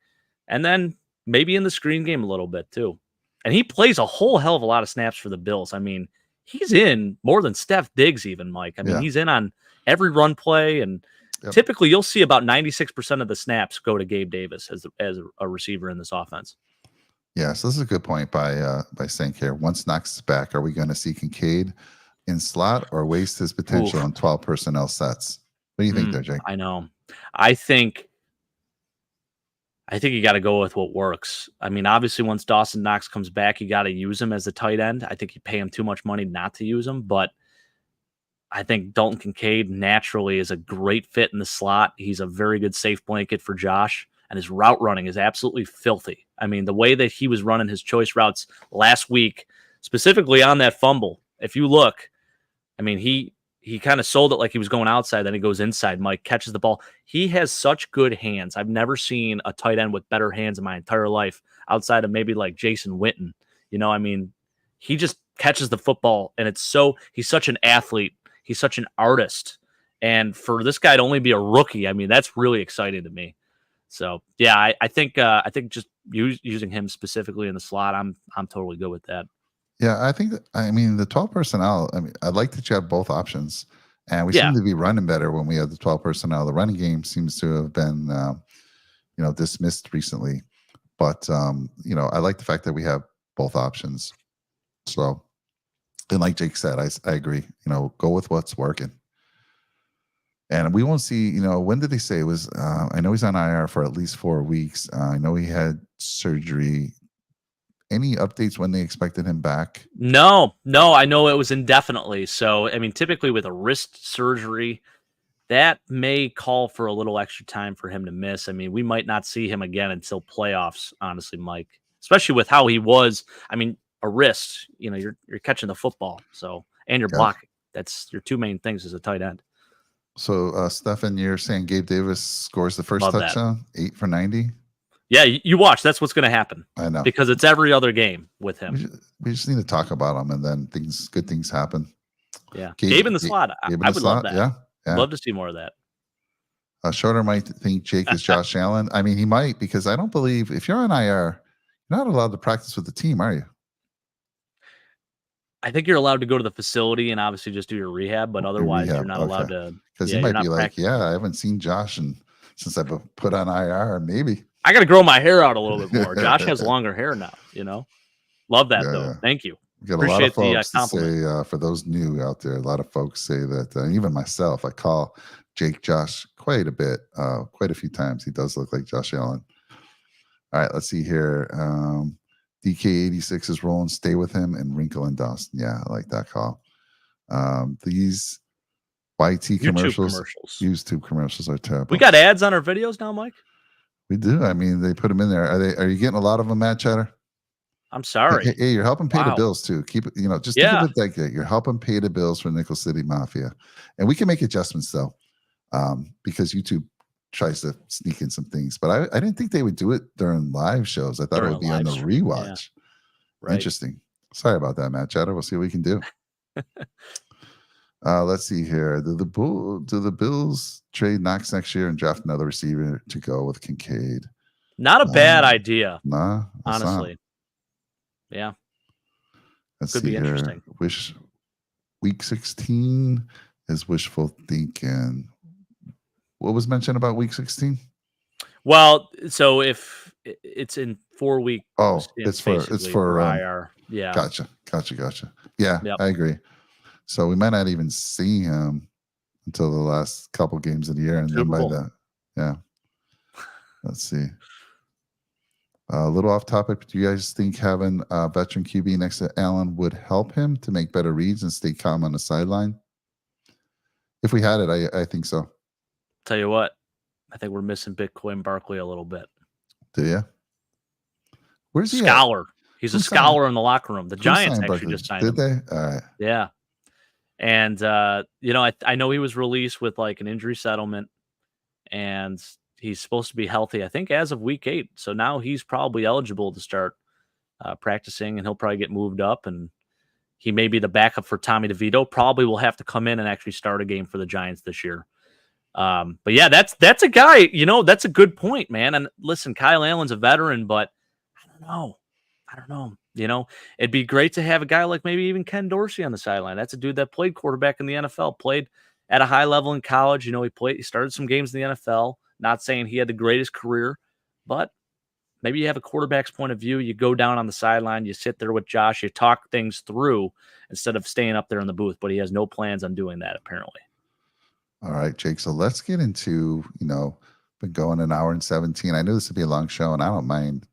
And then maybe in the screen game a little bit too. And he plays a whole hell of a lot of snaps for the Bills. I mean, he's in more than Steph Diggs even, Mike. I mean, he's in on every run play. And typically you'll see about 96% of the snaps go to Gabe Davis as a receiver in this offense. Yeah, so this is a good point by St. Care. Once Knox is back, are we going to see Kincaid in slot or waste his potential on 12 personnel sets? What do you think there, Jake? I know. I think you got to go with what works. I mean, obviously, once Dawson Knox comes back, you got to use him as a tight end. I think you pay him too much money not to use him, but I think Dalton Kincaid naturally is a great fit in the slot. He's a very good safe blanket for Josh, and his route running is absolutely filthy. I mean, the way that he was running his choice routes last week, specifically on that fumble, if you look, I mean, he kind of sold it like he was going outside, then he goes inside. Mike catches the ball. He has such good hands. I've never seen a tight end with better hands in my entire life, outside of maybe like Jason Witten. I mean, he just catches the football, and he's such an athlete. He's such an artist. And for this guy to only be a rookie, I mean, that's really exciting to me. So yeah, I think just using him specifically in the slot, I'm totally good with that. Yeah, I mean, the 12 personnel, I mean, I like that you have both options. And we seem to be running better when we have the 12 personnel. The running game seems to have been, dismissed recently. But, I like the fact that we have both options. So, and like Jake said, I agree. Go with what's working. And we won't see, when did they say it was? I know he's on IR for at least 4 weeks. I know he had surgery. Any updates when they expected him back? No, I know it was indefinitely. So, I mean, typically with a wrist surgery, that may call for a little extra time for him to miss. I mean, we might not see him again until playoffs, honestly, Mike, especially with how he was. I mean, a wrist, you're catching the football. So, and you're blocking. That's your two main things as a tight end. So, Stefan, you're saying Gabe Davis scores the first touchdown, 8 for 90? Yeah, you watch. That's what's going to happen. I know. Because it's every other game with him. We just need to talk about him, and then good things happen. Yeah. Gabe in the slot. I would love that. Yeah. Love to see more of that. Shorter might think Jake is Josh Allen. I mean, he might, because I don't believe if you're on IR, you're not allowed to practice with the team, are you? I think you're allowed to go to the facility and obviously just do your rehab, but otherwise you're not allowed to. Because he might be like, I haven't seen Josh since I've been put on IR. Maybe I got to grow my hair out a little bit more. Josh has longer hair now. Love that though. Yeah. Thank you. We got a lot of folks to say, for those new out there, a lot of folks say that, even myself, I call Jake Josh quite a bit, quite a few times. He does look like Josh Allen. All right, let's see here. DK86 is rolling. Stay with him and Wrinkle and Dust. Yeah, I like that call. These YT commercials, YouTube commercials are terrible. We got ads on our videos now, Mike? We do. I mean, they put them in there. Are you getting a lot of them, Matt Chatter? I'm sorry. Hey, you're helping pay the bills too. Keep it, just think of it like that. You're helping pay the bills for Nickel City Mafia. And we can make adjustments though, because YouTube tries to sneak in some things. But I didn't think they would do it during live shows. I thought it would be on the rewatch. Yeah. Right. Interesting. Sorry about that, Matt Chatter. We'll see what we can do. Let's see here. Do the Bills trade Knox next year and draft another receiver to go with Kincaid? Not a bad idea. Nah, honestly. Not. Yeah. Could be interesting. Week 16 is wishful thinking. What was mentioned about week 16? Well, so if it's in 4 weeks. Oh, it's for IR. Yeah. Gotcha. Yeah, yep. I agree. So we might not even see him until the last couple games of the year, and then by that, yeah. Let's see. A little off topic, do you guys think having a veteran QB next to Allen would help him to make better reads and stay calm on the sideline? If we had it, I think so. Tell you what, I think we're missing Bitcoin Barkley a little bit. Do you? Where's he? Scholar. He's a scholar in the locker room. The Giants actually just signed him. Did they? All right. Yeah. And, I know he was released with like an injury settlement, and he's supposed to be healthy, I think, as of week 8. So now he's probably eligible to start practicing, and he'll probably get moved up, and he may be the backup for Tommy DeVito. Probably will have to come in and actually start a game for the Giants this year. But yeah, that's a guy, that's a good point, man. And listen, Kyle Allen's a veteran, but I don't know. It'd be great to have a guy like maybe even Ken Dorsey on the sideline. That's a dude that played quarterback in the NFL, played at a high level in college. He started some games in the NFL. Not saying he had the greatest career, but maybe you have a quarterback's point of view. You go down on the sideline, you sit there with Josh, you talk things through instead of staying up there in the booth. But he has no plans on doing that, apparently. All right, Jake. So let's get into, been going an hour and 17. I knew this would be a long show, and I don't mind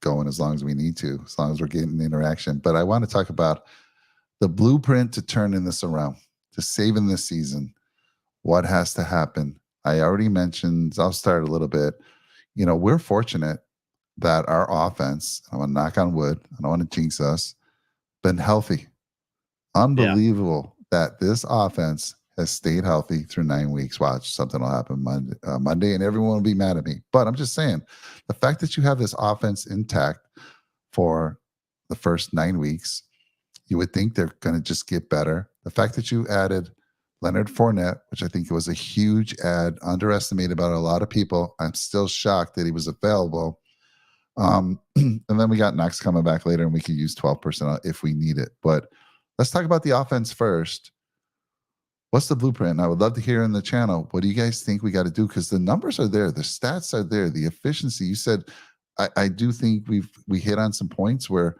going as long as we need to, as long as we're getting interaction. But I want to talk about the blueprint to turning this around, to saving this season. What has to happen? I already mentioned, I'll start a little bit. We're fortunate that our offense, I want to knock on wood, I don't want to jinx us, been healthy. Unbelievable that this offense has stayed healthy through 9 weeks. Watch, something will happen Monday, and everyone will be mad at me. But I'm just saying, the fact that you have this offense intact for the first 9 weeks, you would think they're going to just get better. The fact that you added Leonard Fournette, which I think was a huge ad, underestimated by a lot of people. I'm still shocked that he was available. And then we got Knox coming back later, and we could use 12% if we need it. But let's talk about the offense first. What's the blueprint? I would love to hear in the channel. What do you guys think we got to do? Because the numbers are there. The stats are there. The efficiency. You said, I do think we hit on some points where,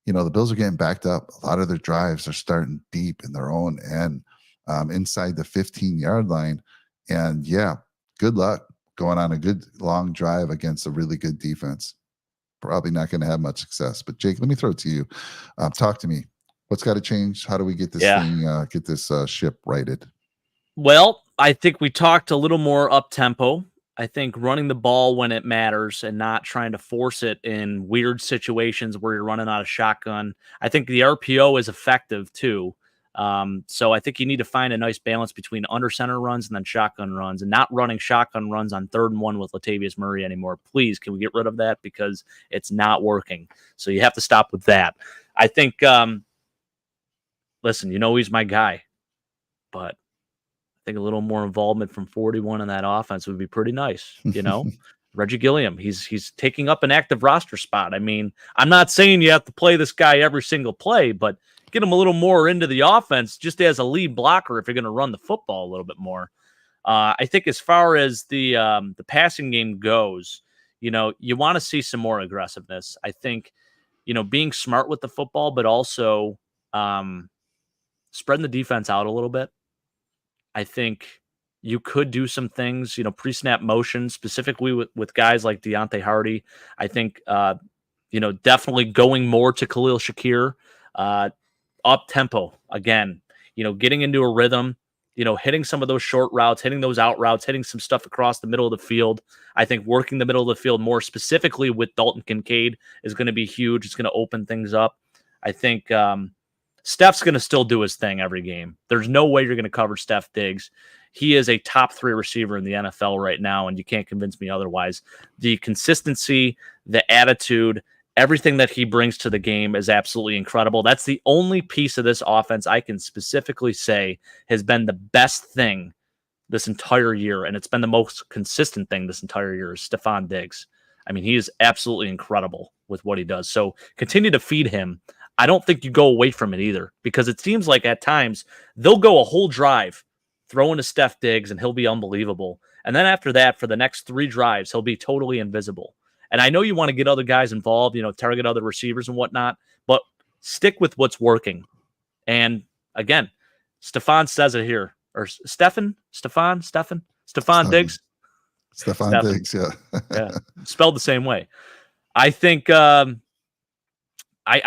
the Bills are getting backed up. A lot of their drives are starting deep in their own end. Inside the 15-yard line. And yeah, good luck going on a good long drive against a really good defense. Probably not going to have much success. But Jake, let me throw it to you. Talk to me. What's got to change? How do we get this get this ship righted? Well, I think we talked a little more up-tempo. I think running the ball when it matters and not trying to force it in weird situations where you're running out of shotgun. I think the RPO is effective too. So I think you need to find a nice balance between under center runs and then shotgun runs, and not running shotgun runs on 3rd and 1 with Latavius Murray anymore. Please, can we get rid of that? Because it's not working. So you have to stop with that. I think, listen, he's my guy, but think a little more involvement from 41 in that offense would be pretty nice. Reggie Gilliam, he's taking up an active roster spot. I mean, I'm not saying you have to play this guy every single play, but get him a little more into the offense just as a lead blocker if you're going to run the football a little bit more. I think as far as the passing game goes, you want to see some more aggressiveness. I think, being smart with the football, but also spreading the defense out a little bit. I think you could do some things, pre-snap motion, specifically with guys like Deontay Hardy. I think, definitely going more to Khalil Shakir, up tempo again, getting into a rhythm, hitting some of those short routes, hitting those out routes, hitting some stuff across the middle of the field. I think working the middle of the field more specifically with Dalton Kincaid is going to be huge. It's going to open things up. I think Steph's going to still do his thing every game. There's no way you're going to cover Steph Diggs. He is a top 3 receiver in the NFL right now, and you can't convince me otherwise. The consistency, the attitude, everything that he brings to the game is absolutely incredible. That's the only piece of this offense I can specifically say has been the best thing this entire year, and it's been the most consistent thing this entire year, is Stephon Diggs. I mean, he is absolutely incredible with what he does. So continue to feed him. I don't think you go away from it either, because it seems like at times they'll go a whole drive throwing to Steph Diggs and he'll be unbelievable. And then after that, for the next 3 drives, he'll be totally invisible. And I know you want to get other guys involved, target other receivers and whatnot, but stick with what's working. And again, Stephon says it here, or Stephon Diggs. Stephon Diggs, yeah. Yeah, spelled the same way. I think I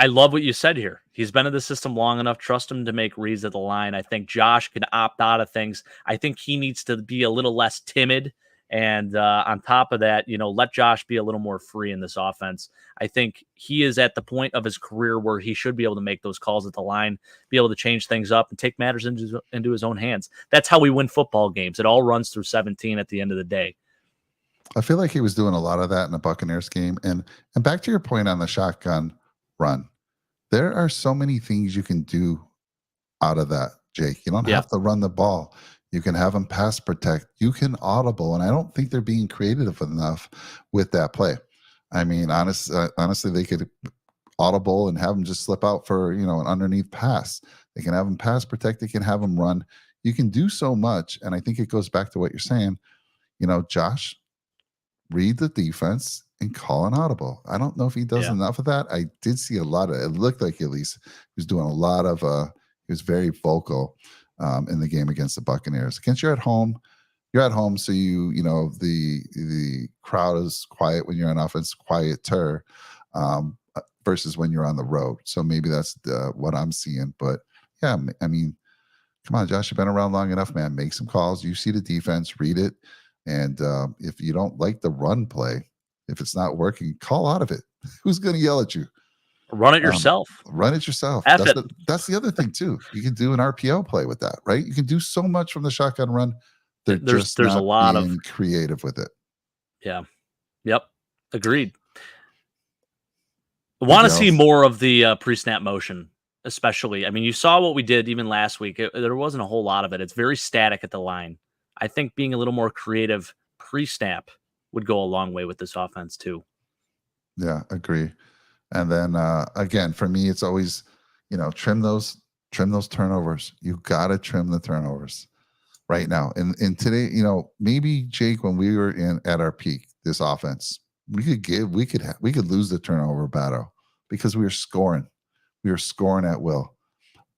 love what you said here. He's been in the system long enough. Trust him to make reads at the line. I think Josh can opt out of things. I think he needs to be a little less timid. And on top of that, let Josh be a little more free in this offense. I think he is at the point of his career where he should be able to make those calls at the line, be able to change things up and take matters into his own hands. That's how we win football games. It all runs through 17 at the end of the day. I feel like he was doing a lot of that in the Buccaneers game. And back to your point on the shotgun run, there are so many things you can do out of that, Jake. You don't have to run the ball. You can have them pass protect. You can audible, and I don't think they're being creative enough with that play. I mean, honestly, they could audible and have them just slip out for an underneath pass. They can have them pass protect. They can have them run. You can do so much, and I think it goes back to what you're saying. Josh, read the defense and call an audible. I don't know if he does enough of that. I did see a lot of. It looked like at least he was doing a lot of. He was very vocal in the game against the Buccaneers. You're at home, so the crowd is quiet when you're on offense, quieter versus when you're on the road. So maybe that's what I'm seeing. But yeah, I mean, come on, Josh, you've been around long enough, man. Make some calls. You see the defense, read it, and if you don't like the run play, if it's not working, call out of it. Who's going to yell at you? Run it yourself. Run it yourself. That's the other thing too. You can do an RPO play with that, right? You can do so much from the shotgun run. There's a lot of creative with it. Yeah. Yep. Agreed. I want to see more of the pre-snap motion, especially. I mean, you saw what we did even last week. There wasn't a whole lot of it. It's very static at the line. I think being a little more creative pre-snap would go a long way with this offense too. Yeah, agree. And then again, for me, it's always, trim those turnovers. You got to trim the turnovers right now. And today, maybe Jake, when we were at our peak, this offense, we could lose the turnover battle because we were scoring. We were scoring at will.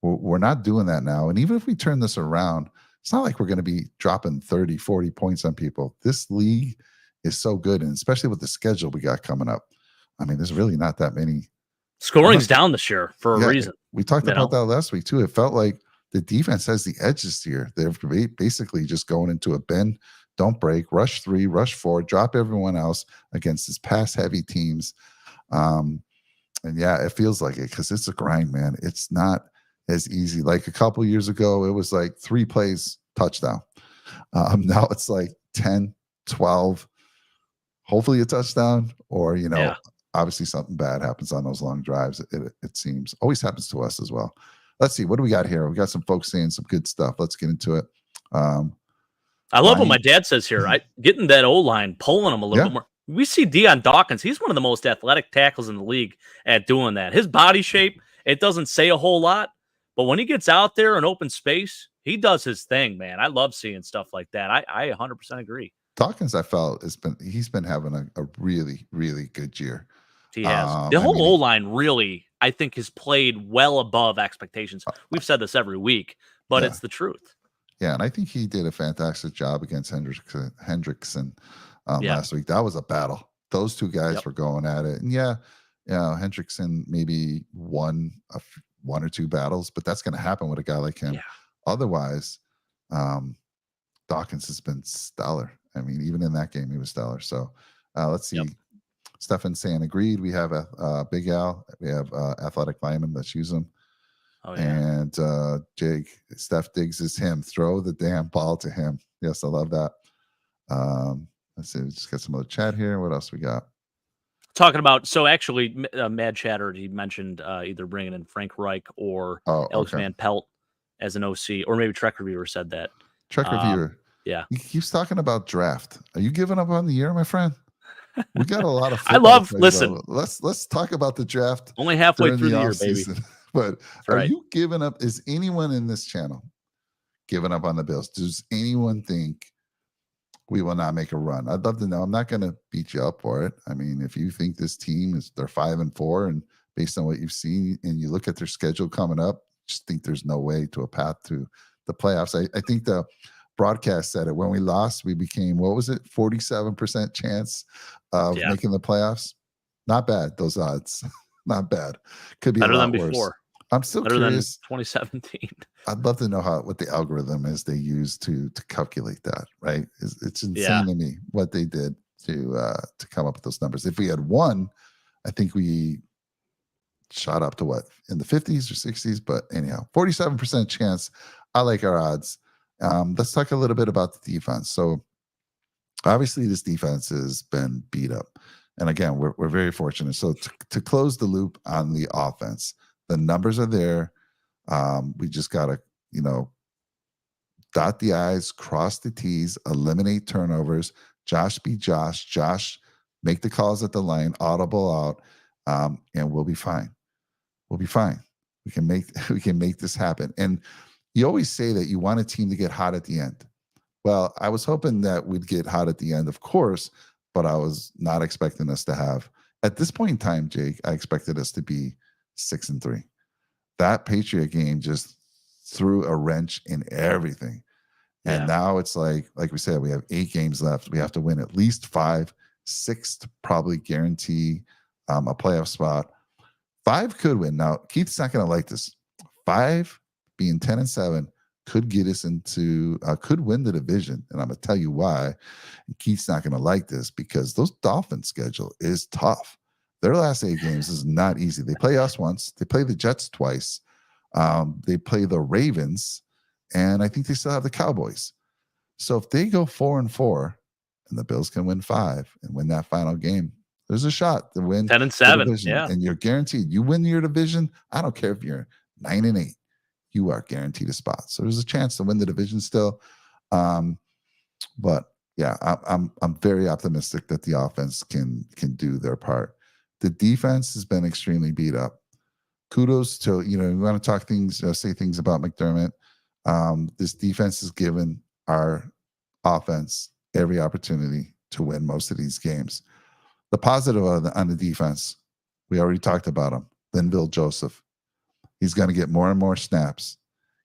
We're not doing that now. And even if we turn this around, it's not like we're going to be dropping 30, 40 points on people. This league is so good, and especially with the schedule we got coming up. I mean, there's really not that many. Scoring's down this year for a reason. We talked about that last week too. It felt like the defense has the edge this year. They're basically just going into a bend, don't break, rush 3, rush 4, drop everyone else against these pass-heavy teams. And yeah, it feels like it because it's a grind, man. It's not as easy. Like a couple years ago, it was like 3 plays, touchdown. Now it's like 10, 12, hopefully a touchdown, or obviously something bad happens on those long drives. It seems always happens to us as well. Let's see, what do we got here? We got some folks saying some good stuff. Let's get into it. I love what Ryan- my dad says here. Getting that O-line, pulling them a little Yeah. bit more. We see Deion Dawkins. He's one of the most athletic tackles in the league at doing that. His body shape, it doesn't say a whole lot, but when he gets out there in open space, he does his thing, man. I love seeing stuff like that. I 100% agree. Dawkins, I felt he's been having a really, really good year. He has. The whole O-line really, I think, has played well above expectations. We've said this every week, but Yeah. it's the truth. Yeah, and I think he did a fantastic job against Hendrickson Yeah. last week. That was a battle. Those two guys Yep. were going at it, and Hendrickson maybe won one or two battles, but that's going to happen with a guy like him. Yeah. Otherwise, Dawkins has been stellar. I mean, even in that game, he was stellar. So let's see. Yep. Stefan saying agreed. We have a Big Al. We have athletic lineman. Let's use him. Oh, yeah. And Jake, Steph Diggs is him. Throw the damn ball to him. Yes, I love that. Let's see. We just got some other chat here. What else we got? Talking about, so actually, Mad Chatter, he mentioned either bringing in Frank Reich or Alex Van Pelt as an OC, or maybe Trek Reviewer said that. Trek Reviewer. Yeah. He keeps talking about draft. Are you giving up on the year, my friend? We got a lot of I love, listen. Let's talk about the draft. Only halfway through the year, baby. But That's are right. you giving up? Is anyone in this channel giving up on the Bills? Does anyone think we will not make a run? I'd love to know. I'm not going to beat you up for it. I mean, if you think this team they're 5-4, and based on what you've seen, and you look at their schedule coming up, just think there's no way to a path to the playoffs. I think the broadcast said it when we lost, we became, what was it, 47% chance of making the playoffs. Not bad, those odds. Not bad. Could be better a lot than before. Worse. I'm still better curious. Than 2017. I'd love to know what the algorithm is they use to calculate that. Right? It's insane to me what they did to come up with those numbers. If we had won, I think we shot up to what, in the 50s or 60s. But anyhow, 47% chance. I like our odds. Let's talk a little bit about the defense. So obviously this defense has been beat up. And again, we're very fortunate. So to close the loop on the offense, the numbers are there. We just got to, dot the I's, cross the T's, eliminate turnovers. Josh be Josh. Josh, make the calls at the line, audible out, and we'll be fine. We'll be fine. We can make this happen. And you always say that you want a team to get hot at the end. Well, I was hoping that we'd get hot at the end, of course, but I was not expecting us to have, at this point in time, Jake, I expected us to be 6-3. That Patriot game just threw a wrench in everything. And now it's like we said, we have 8 games left. We have to win at least 5, 6 to probably guarantee a playoff spot. 5 could win. Now, Keith's not going to like this. 5 being 10-7 could get us into, could win the division. And I'm going to tell you why. And Keith's not going to like this because those Dolphins schedule is tough. Their last 8 games is not easy. They play us once. They play the Jets twice. They play the Ravens. And I think they still have the Cowboys. So if they go 4-4 and the Bills can win 5 and win that final game, there's a shot to win 10-7. Yeah. And you're guaranteed. You win your division. I don't care if you're 9-8. You are guaranteed a spot. So there's a chance to win the division still. But yeah, I'm very optimistic that the offense can do their part. The defense has been extremely beat up. Kudos to, we want to talk things, say things about McDermott. This defense has given our offense every opportunity to win most of these games. The positive on the defense, we already talked about him, Linville Joseph. He's going to get more and more snaps.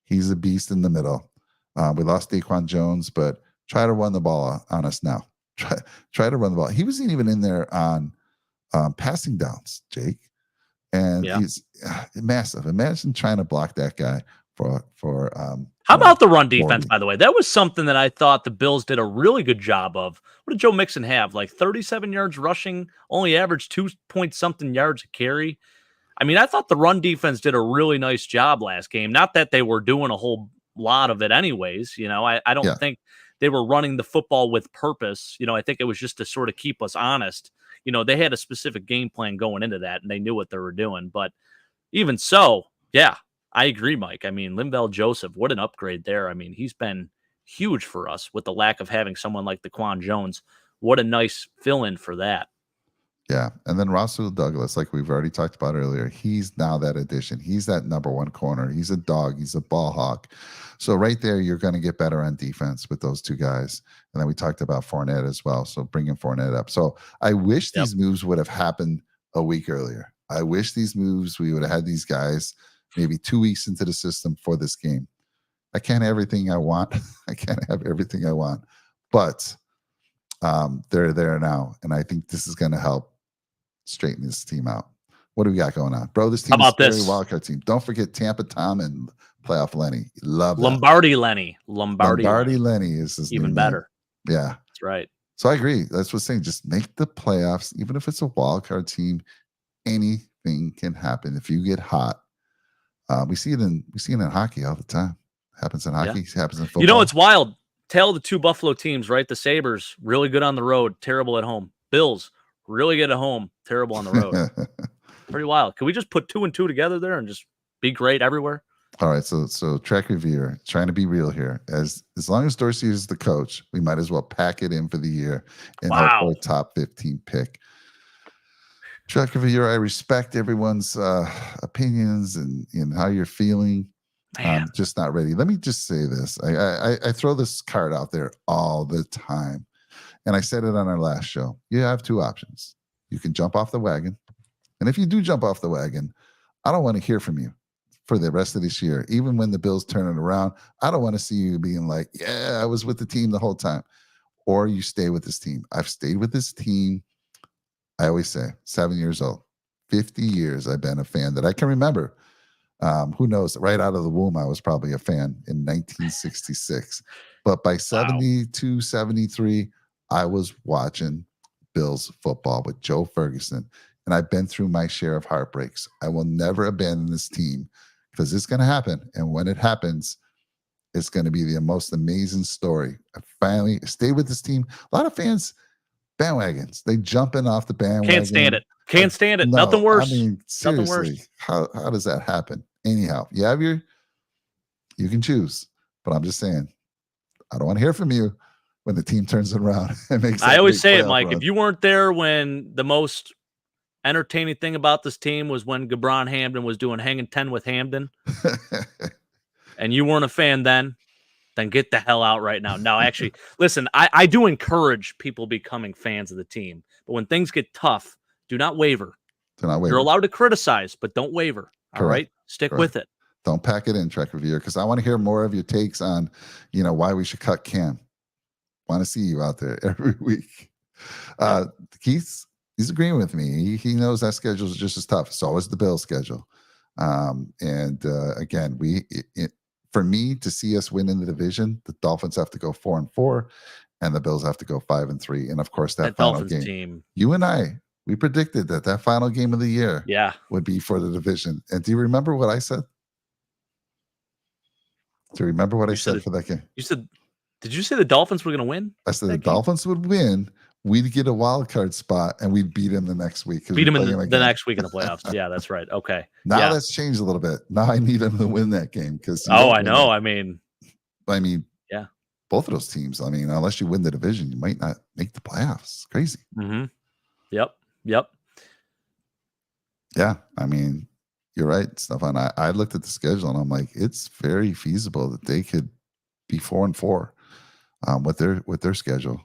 He's a beast in the middle. We lost Daquan Jones, but try to run the ball on us now. Try to run the ball. He wasn't even in there on passing downs, Jake. And he's massive. Imagine trying to block that guy for how about the run defense, by the way? That was something that I thought the Bills did a really good job of. What did Joe Mixon have? Like 37 yards rushing, only averaged 2-point-something yards a carry. I mean, I thought the run defense did a really nice job last game. Not that they were doing a whole lot of it anyways. I don't think they were running the football with purpose. I think it was just to sort of keep us honest. They had a specific game plan going into that, and they knew what they were doing. But even so, yeah, I agree, Mike. I mean, Linval Joseph, what an upgrade there. I mean, he's been huge for us with the lack of having someone like Daquan Jones. What a nice fill-in for that. Yeah. And then Russell Douglas, like we've already talked about earlier, he's now that addition. He's that number one corner. He's a dog. He's a ball hawk. So right there, you're going to get better on defense with those two guys. And then we talked about Fournette as well. So bringing Fournette up. So I wish these moves would have happened a week earlier. I wish these moves, we would have had these guys maybe 2 weeks into the system for this game. I can't have everything I want. I can't have everything I want. But they're there now. And I think this is going to help straighten this team out. What do we got going on, bro? This team is a very wildcard team. Don't forget Tampa Tom and playoff Lenny. Love that. Lombardi Lenny. Lombardi Lenny is his even better. Yeah, that's right. So I agree. That's what's saying. Just make the playoffs, even if it's a wildcard team. Anything can happen if you get hot. We see it in hockey all the time. Happens in hockey. Happens in football. You know, it's wild. Tell the two Buffalo teams, right? The Sabres, really good on the road, terrible at home. Bills, really good at home, terrible on the road. Pretty wild. Can we just put 2 and 2 together there and just be great everywhere? All right. So Track Revere, trying to be real here. As long as Dorsey is the coach, we might as well pack it in for the year and hope for a top 15 pick. Track Revere, I respect everyone's opinions and how you're feeling. I'm just not ready. Let me just say this. I throw this card out there all the time. And I said it on our last show. You have 2 options. You can jump off the wagon. And if you do jump off the wagon, I don't want to hear from you for the rest of this year. Even when the Bills turn it around, I don't want to see you being like, yeah, I was with the team the whole time. Or you stay with this team. I've stayed with this team. I always say 7 years old, 50 years I've been a fan that I can remember. Who knows? Right out of the womb, I was probably a fan in 1966. But by 72, 73, I was watching Bills football with Joe Ferguson. And I've been through my share of heartbreaks. I will never abandon this team because it's going to happen. And when it happens, it's going to be the most amazing story. I finally stay with this team. A lot of fans, bandwagons, they jumping off the bandwagon. Can't stand it. Can't stand it. No, nothing worse. I mean, seriously, nothing worse. How does that happen? Anyhow, you can choose. But I'm just saying, I don't want to hear from you when the team turns it around and makes. I always say it, Mike. Run. If you weren't there when the most entertaining thing about this team was when Gabron Hamden was doing hanging 10 with Hamden, and you weren't a fan then get the hell out right now. No, actually, listen, I do encourage people becoming fans of the team, but when things get tough, do not waver. Do not waver. You're allowed to criticize, but don't waver. All right? Stick with it. Don't pack it in, Track Reviewer, because I want to hear more of your takes on, why we should cut Cam. Want to see you out there every week. Keith's he's agreeing with me. He knows that schedule is just as tough. So is the Bills schedule. Again, for me to see us win in the division, the Dolphins have to go 4-4, and the Bills have to go 5-3. And of course, that final Dolphins game. Team. You and I, we predicted that final game of the year, would be for the division. And do you remember what I said? Do you remember what I said for that game? You said, did you say the Dolphins were going to win? I said the Dolphins would win. We'd get a wild card spot, and we'd beat him the next week. Beat him in the next week in the playoffs. Yeah, that's right. Okay. Now that's changed a little bit. Now I need him to win that game because. I know. I mean, yeah. Both of those teams. I mean, unless you win the division, you might not make the playoffs. It's crazy. Mm-hmm. Yep. Yeah, I mean, you're right, Stefan. I looked at the schedule and I'm like, it's very feasible that they could be 4-4 with their schedule.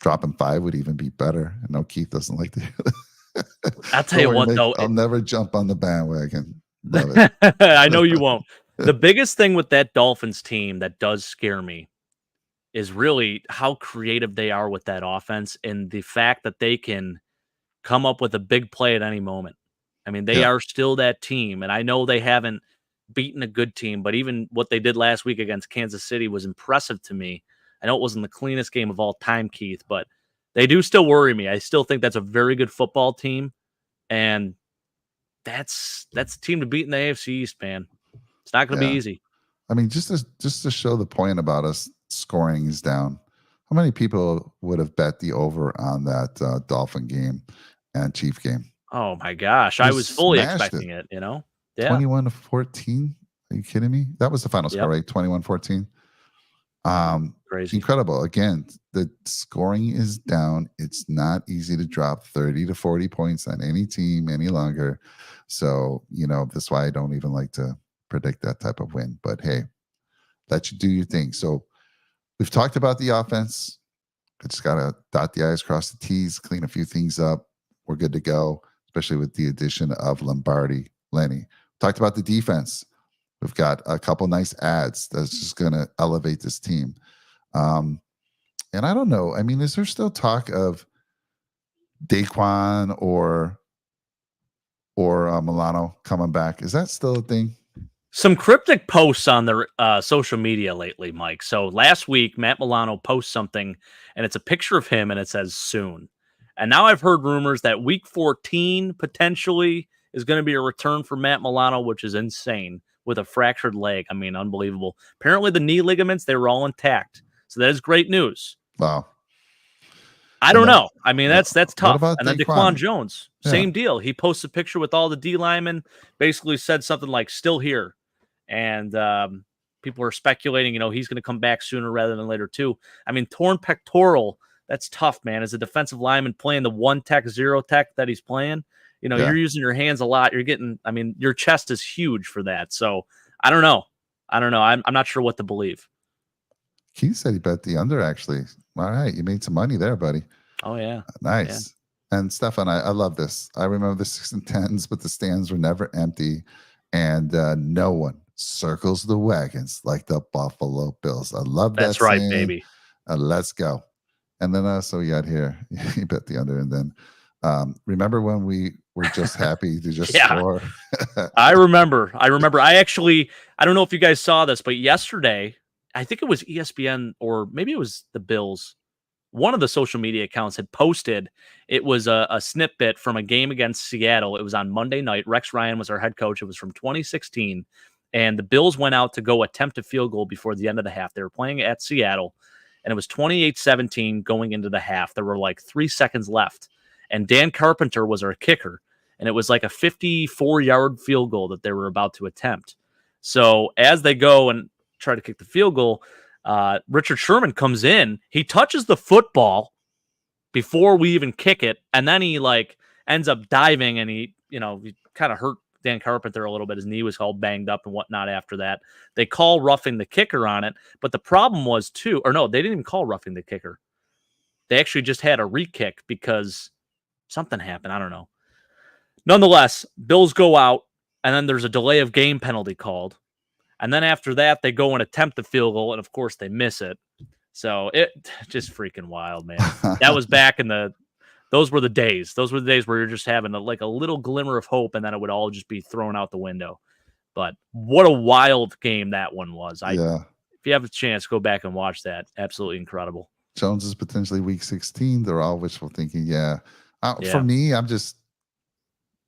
Dropping 5 would even be better. I know Keith doesn't like to hear that. I'll tell you what, though. I'll never jump on the bandwagon. Love it. I know you won't. The biggest thing with that Dolphins team that does scare me is really how creative they are with that offense and the fact that they can come up with a big play at any moment. I mean, they are still that team, and I know they haven't beaten a good team, but even what they did last week against Kansas City was impressive to me. I know it wasn't the cleanest game of all time, Keith, but they do still worry me. I still think that's a very good football team, and that's a team to beat in the AFC East, man. It's not going to be easy. I mean, just to show the point about us scoring is down. How many people would have bet the over on that Dolphin game and Chief game? Oh my gosh, I was fully expecting it. Yeah, 21-14. Are you kidding me? That was the final score, right? 21-14. Crazy. Incredible. Again, the scoring is down. It's not easy to drop 30 to 40 points on any team any longer. So, that's why I don't even like to predict that type of win. But hey, let you do your thing. So we've talked about the offense. I just got to dot the I's, cross the T's, clean a few things up. We're good to go, especially with the addition of Lombardi, Lenny. Talked about the defense. We've got a couple nice ads that's just going to elevate this team. And I don't know. I mean, is there still talk of Daquan or Milano coming back? Is that still a thing? Some cryptic posts on the social media lately, Mike. So last week, Matt Milano posts something, and it's a picture of him, and it says soon. And now I've heard rumors that week 14 potentially is going to be a return for Matt Milano, which is insane, with a fractured leg. I mean, unbelievable. Apparently, the knee ligaments, they were all intact. So that is great news. Wow. I don't know. I mean, that's tough. And then Daquan Jones, same deal. He posts a picture with all the D linemen, basically said something like "still here," and people are speculating, he's going to come back sooner rather than later too. I mean, torn pectoral, that's tough, man. As a defensive lineman playing the 1-tech, 0-tech that he's playing, you're using your hands a lot. You're getting, your chest is huge for that. So I don't know. I'm not sure what to believe. Keith said he bet the under, actually. All right, you made some money there, buddy. Oh, yeah. Nice. Yeah. And Stefan, I love this. I remember the 6 and 10s, but the stands were never empty. And no one circles the wagons like the Buffalo Bills. I love that. That's right, saying. Baby. Let's go. And then so we got here. He bet the under. And then remember when we were just happy to just score? I remember. I don't know if you guys saw this, but yesterday, I think it was ESPN or maybe it was the Bills. One of the social media accounts had posted, it was a snippet from a game against Seattle. It was on Monday night. Rex Ryan was our head coach. It was from 2016. And the Bills went out to go attempt a field goal before the end of the half. They were playing at Seattle, and it was 28-17 going into the half. There were like 3 seconds left. And Dan Carpenter was our kicker. And it was like a 54-yard field goal that they were about to attempt. So as they go and try to kick the field goal, Richard Sherman comes in. He touches the football before we even kick it, and then he ends up diving, and he kind of hurt Dan Carpenter a little bit. His knee was all banged up and whatnot after that. They call roughing the kicker on it, but the problem was they didn't even call roughing the kicker. They actually just had a re-kick because something happened. I don't know. Nonetheless, Bills go out, and then there's a delay of game penalty called. And then after that, they go and attempt the field goal, and of course they miss it. So it just freaking wild, man. That was back in those were the days. Those were the days where you're just having a little glimmer of hope, and then it would all just be thrown out the window. But what a wild game that one was. If you have a chance, go back and watch that. Absolutely incredible. Jones is potentially week 16. They're all wishful thinking. For me, I'm just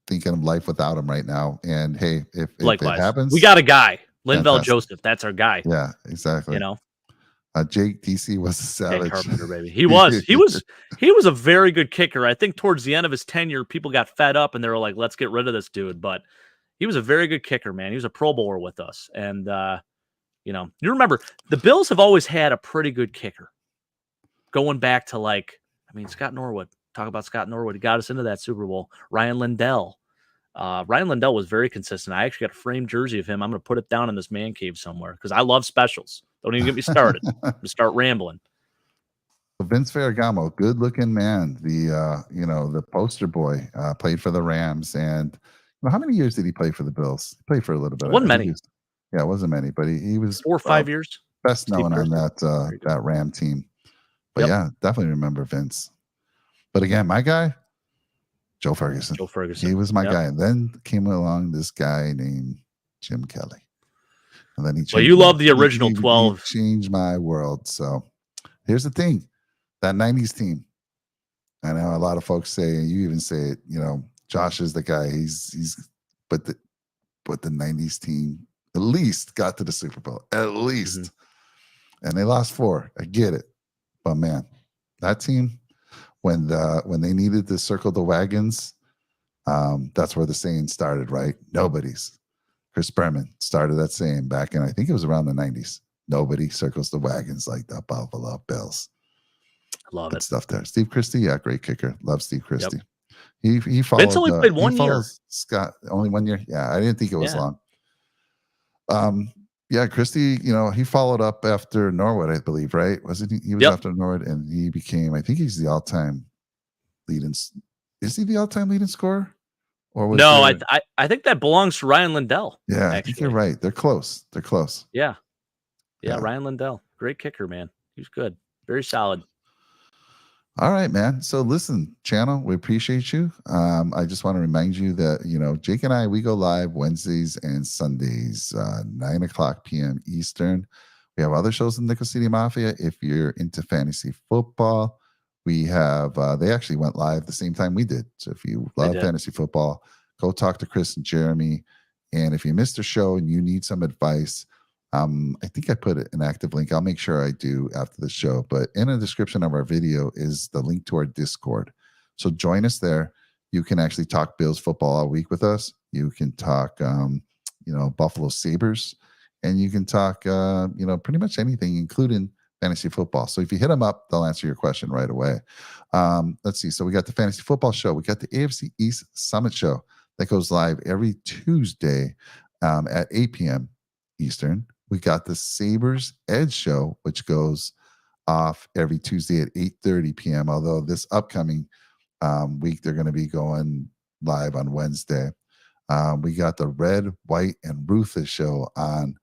thinking of life without him right now. And hey, if it happens, we got a guy. Linval Joseph, that's our guy. Yeah, exactly. Jake DC was a savage. Jake Carpenter, baby. He was a very good kicker. I think towards the end of his tenure, people got fed up and they were like, let's get rid of this dude. But he was a very good kicker, man. He was a Pro Bowler with us. And you remember the Bills have always had a pretty good kicker. Going back to Scott Norwood. Talk about Scott Norwood. He got us into that Super Bowl. Ryan Lindell. Ryan Lindell was very consistent. I actually got a framed jersey of him. I'm going to put it down in this man cave somewhere because I love specials. Don't even get me started. I'm going to start rambling. Vince Ferragamo, good looking man. The poster boy, played for the Rams. And how many years did he play for the Bills? He played for a little bit. Wasn't many. It wasn't many, but he was 4 or 5 years. Best known on that Ram team. But definitely remember Vince. But again, my guy, Joe Ferguson. He was my guy. And then came along this guy named Jim Kelly. And then he changed. Well, you love the original 12. He changed my world. So here's the thing. That 90s team. I know a lot of folks say, and you even say it, Josh is the guy. But the 90s team at least got to the Super Bowl. At least. Mm-hmm. And they lost 4. I get it. But man, that team, when they needed to circle the wagons, that's where the saying started, right? Nobody's. Chris Berman started that saying back in, I think it was around the 90s. nobody circles the wagons like the Buffalo Bills. Love Good it. stuff there. Steve Christie, yeah, great kicker. Love Steve Christie. Yep. He followed. Vince only played 1 year. Scott only 1 year. Yeah, I didn't think it was Yeah. long. Yeah, Christie, he followed up after Norwood, I believe, right? Wasn't he? He was after Norwood, and he became. I think he's the all-time leading. Is he the all-time leading scorer? Or was no? I think that belongs to Ryan Lindell. Yeah, actually. I think you're right. They're close. Yeah. Ryan Lindell, great kicker, man. He's good, very solid. All right, man. So listen, channel, we appreciate you. I just want to remind you that, Jake and I, we go live Wednesdays and Sundays, 9:00 p.m. Eastern. We have other shows in Nickel City Mafia. If you're into fantasy football, we have, they actually went live the same time we did. So if you love fantasy football, go talk to Chris and Jeremy. And if you missed a show and you need some advice, I think I put an active link. I'll make sure I do after the show. But in the description of our video is the link to our Discord. So join us there. You can actually talk Bills football all week with us. You can talk, Buffalo Sabres. And you can talk, pretty much anything, including fantasy football. So if you hit them up, they'll answer your question right away. Let's see. So we got the fantasy football show. We got the AFC East Summit show that goes live every Tuesday at 8 p.m. Eastern. We got the Sabres Edge show, which goes off every Tuesday at 8:30 p.m. Although this upcoming week, they're going to be going live on Wednesday. We got the Red, White, and Ruthless show on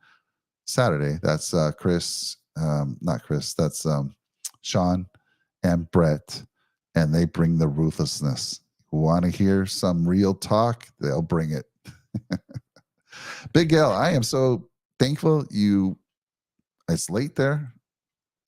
Saturday. That's Chris, not Chris, that's Sean and Brett, and they bring the ruthlessness. Want to hear some real talk? They'll bring it. Big L, I am so thankful it's late there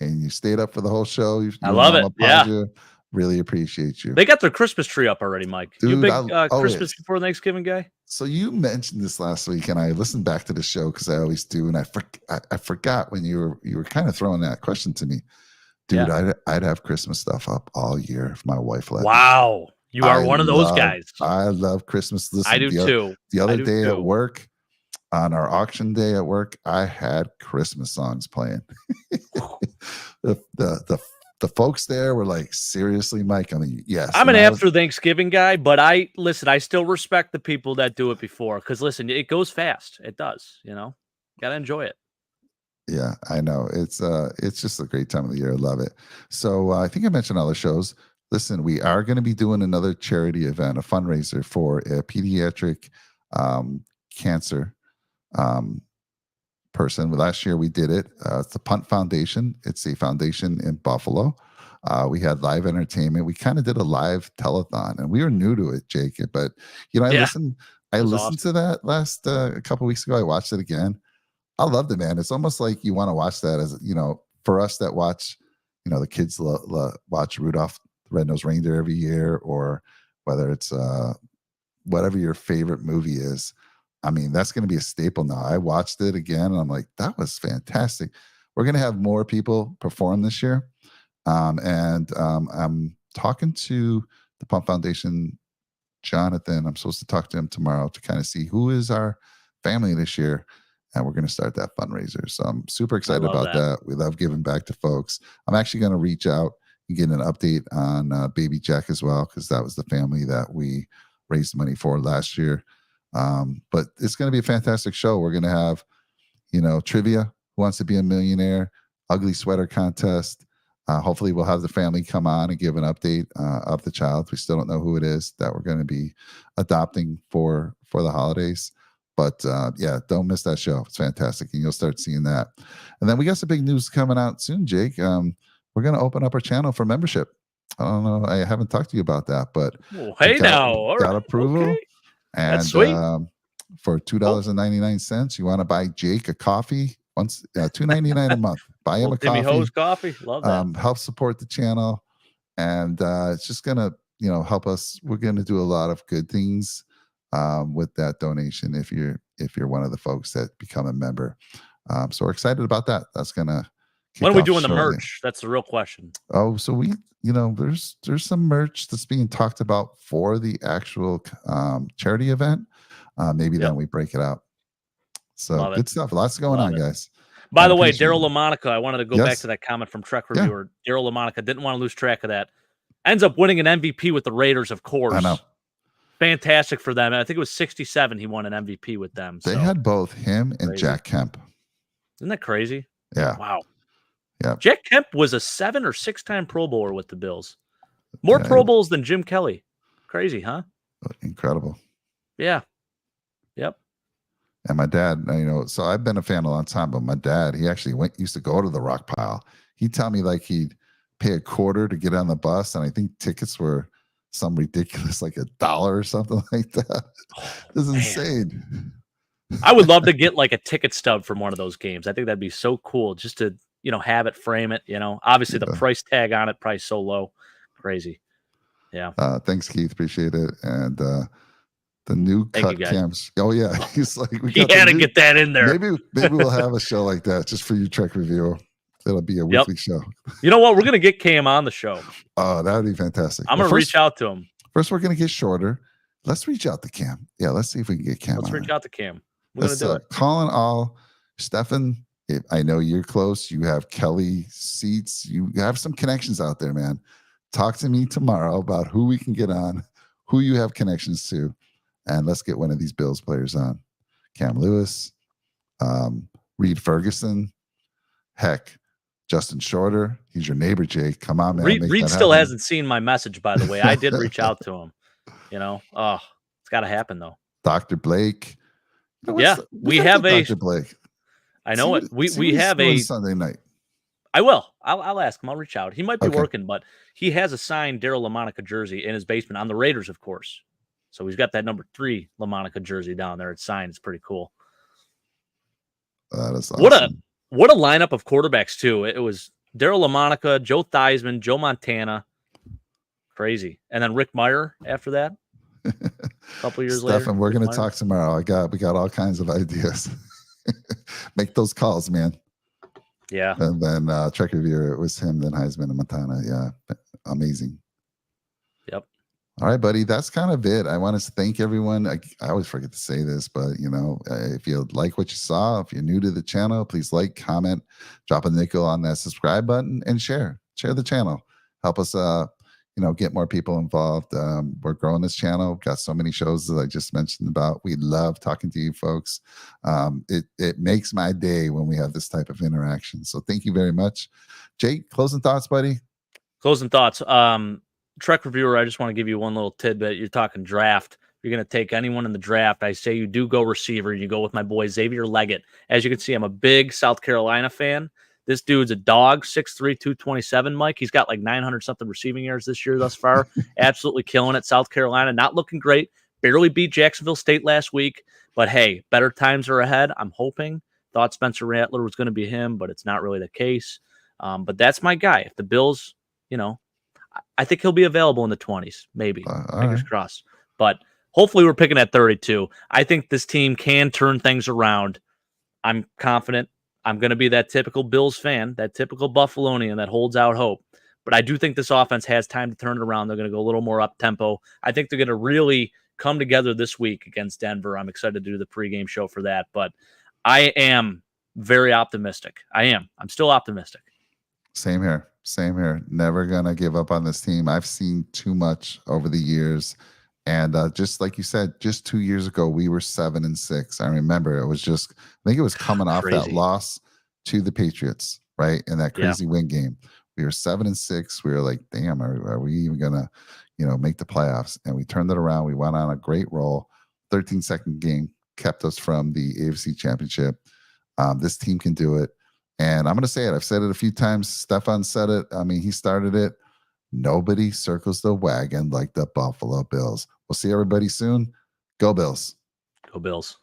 and you stayed up for the whole show. I love it. Yeah. Really appreciate you. They got their Christmas tree up already, Mike. Dude, you big Christmas before Thanksgiving guy? So you mentioned this last week and I listened back to the show because I always do. And I forgot when you were kind of throwing that question to me. Dude, I'd have Christmas stuff up all year if my wife let me. Wow. You are one of those guys. I love Christmas. Listen, I do too. The other day at work, on our auction day at work, I had Christmas songs playing. The folks there were like, seriously, Mike? I mean, yes. I'm an after Thanksgiving guy, but I still respect the people that do it before. Because listen, it goes fast. It does, Gotta enjoy it. Yeah, I know. It's just a great time of the year. I love it. So I think I mentioned other shows. Listen, we are going to be doing another charity event, a fundraiser for a pediatric cancer person. Last year we did it. It's the Punt Foundation. It's a foundation in Buffalo. We had live entertainment. We kind of did a live telethon, and we were new to it, Jake. But I listened to that last a couple weeks ago. I watched it again. I loved it, man. It's almost like you want to watch that as for us that watch, the kids watch Rudolph the Red-Nosed Reindeer every year, or whether it's whatever your favorite movie is. I mean, that's going to be a staple now. I watched it again, and I'm like, that was fantastic. We're going to have more people perform this year. And I'm talking to the Pump Foundation, Jonathan. I'm supposed to talk to him tomorrow to kind of see who is our family this year. And we're going to start that fundraiser. So I'm super excited about that. We love giving back to folks. I'm actually going to reach out and get an update on Baby Jack as well, because that was the family that we raised money for last year. But it's going to be a fantastic show. We're going to have, trivia, Who Wants to Be a Millionaire, ugly sweater contest. Hopefully we'll have the family come on and give an update of the child. We still don't know who it is that we're going to be adopting for the holidays. But don't miss that show. It's fantastic. And you'll start seeing that. And then we got some big news coming out soon, Jake. We're going to open up our channel for membership. I don't know. I haven't talked to you about that, but got approval. Okay. And that's sweet. For $2.99, you want to buy Jake a coffee once, $2.99 a month. Buy him a Timmy coffee. Ho's coffee. Love that. Help support the channel, and it's just gonna help us. We're gonna do a lot of good things with that donation if you're one of the folks that become a member. So we're excited about that. That's gonna. When are we doing the merch? That's the real question. Oh, so we, there's some merch that's being talked about for the actual charity event. Maybe then we break it out. So good stuff. Lots going on, guys. By I the way, appreciate Daryl it. LaMonica, I wanted to go back Yes. to that comment from Trek Yeah. Reviewer. Daryl LaMonica didn't want to lose track of that. Ends up winning an MVP with the Raiders, of course. I know. Fantastic for them. I think it was 67 he won an MVP with them. They So had both him and crazy. Jack Kemp. Isn't that crazy? Yeah. Wow. Yeah. Jack Kemp was a 7 or 6-time Pro Bowler with the Bills. More Yeah, Pro Bowls than Jim Kelly. Crazy, huh? Incredible. Yeah. Yep. And my dad, so I've been a fan a long time, but my dad, he actually used to go to the Rock Pile. He'd tell me like he'd pay a quarter to get on the bus, and I think tickets were some ridiculous, like $1 or something like that. This is insane. I would love to get like a ticket stub from one of those games. I think that'd be so cool just to, have it, frame it, Obviously the price tag on it, price so low. Crazy. Yeah. Thanks, Keith. Appreciate it. And the new cut cams. Oh yeah. He's like, we had to get that in there. Maybe we'll have a show like that just for you, Trek Reviewer. It'll be a weekly show. You know what? We're gonna get Cam on the show. Oh, that would be fantastic. I'm gonna reach out to him. First, we're gonna get shorter. Let's reach out to Cam. Yeah, let's see if we can get Cam. Let's reach out to Cam. We're gonna do it. Calling all. Stefan, I know you're close. You have Kelly seats. You have some connections out there, man. Talk to me tomorrow about who we can get on, who you have connections to, and let's get one of these Bills players on. Cam Lewis, Reed Ferguson, heck, Justin Shorter. He's your neighbor, Jake. Come on, man. Reed still hasn't seen my message, by the way. I did reach out to him. Oh, it's got to happen though. Dr. Blake. We have a Dr. Blake. I know it. We have a Sunday night. I will. I'll ask him. I'll reach out. He might be working, but he has a signed Daryl LaMonica jersey in his basement on the Raiders, of course. So he's got that number 3 LaMonica jersey down there. It's signed. It's pretty cool. That is awesome. What a lineup of quarterbacks too. It was Daryl LaMonica, Joe Theismann, Joe Montana. Crazy. And then Rick Meyer after that. A couple years later. Stefan, we're going to talk tomorrow. We got all kinds of ideas. Make those calls, man. Yeah. And then Trek Reviewer, it was him, then Heisman and Montana. Yeah. Amazing. Yep. All right, buddy. That's kind of it. I want to thank everyone. I always forget to say this, but if you like what you saw, if you're new to the channel, please like, comment, drop a nickel on that subscribe button, and share the channel. Help us get more people involved. We're growing this channel. Got so many shows that I just mentioned about. We love talking to you folks. It makes my day when we have this type of interaction. So thank you very much. Jake, closing thoughts, buddy? Closing thoughts. Trek Reviewer, I just want to give you one little tidbit. You're talking draft. You're going to take anyone in the draft. I say you do go receiver. You go with my boy Xavier Leggett. As you can see, I'm a big South Carolina fan. This dude's a dog, 6'3", 227, Mike. He's got like 900-something receiving yards this year thus far. Absolutely killing it. South Carolina, not looking great. Barely beat Jacksonville State last week. But, hey, better times are ahead, I'm hoping. Thought Spencer Rattler was going to be him, but it's not really the case. But that's my guy. If the Bills, I think he'll be available in the 20s, maybe. Fingers crossed. But hopefully we're picking at 32. I think this team can turn things around. I'm confident. I'm going to be that typical Bills fan, that typical Buffalonian that holds out hope. But I do think this offense has time to turn it around. They're going to go a little more up-tempo. I think they're going to really come together this week against Denver. I'm excited to do the pregame show for that. But I am very optimistic. I am. I'm still optimistic. Same here. Never going to give up on this team. I've seen too much over the years. And just like you said, just 2 years ago, we were 7-6. I remember I think it was coming off that loss to the Patriots, right? In that crazy win game. We were 7-6. We were like, damn, are we even going to, make the playoffs? And we turned it around. We went on a great roll. 13-second game kept us from the AFC Championship. This team can do it. And I'm going to say it. I've said it a few times. Stefan said it. I mean, he started it. Nobody circles the wagon like the Buffalo Bills. We'll see everybody soon. Go Bills. Go Bills.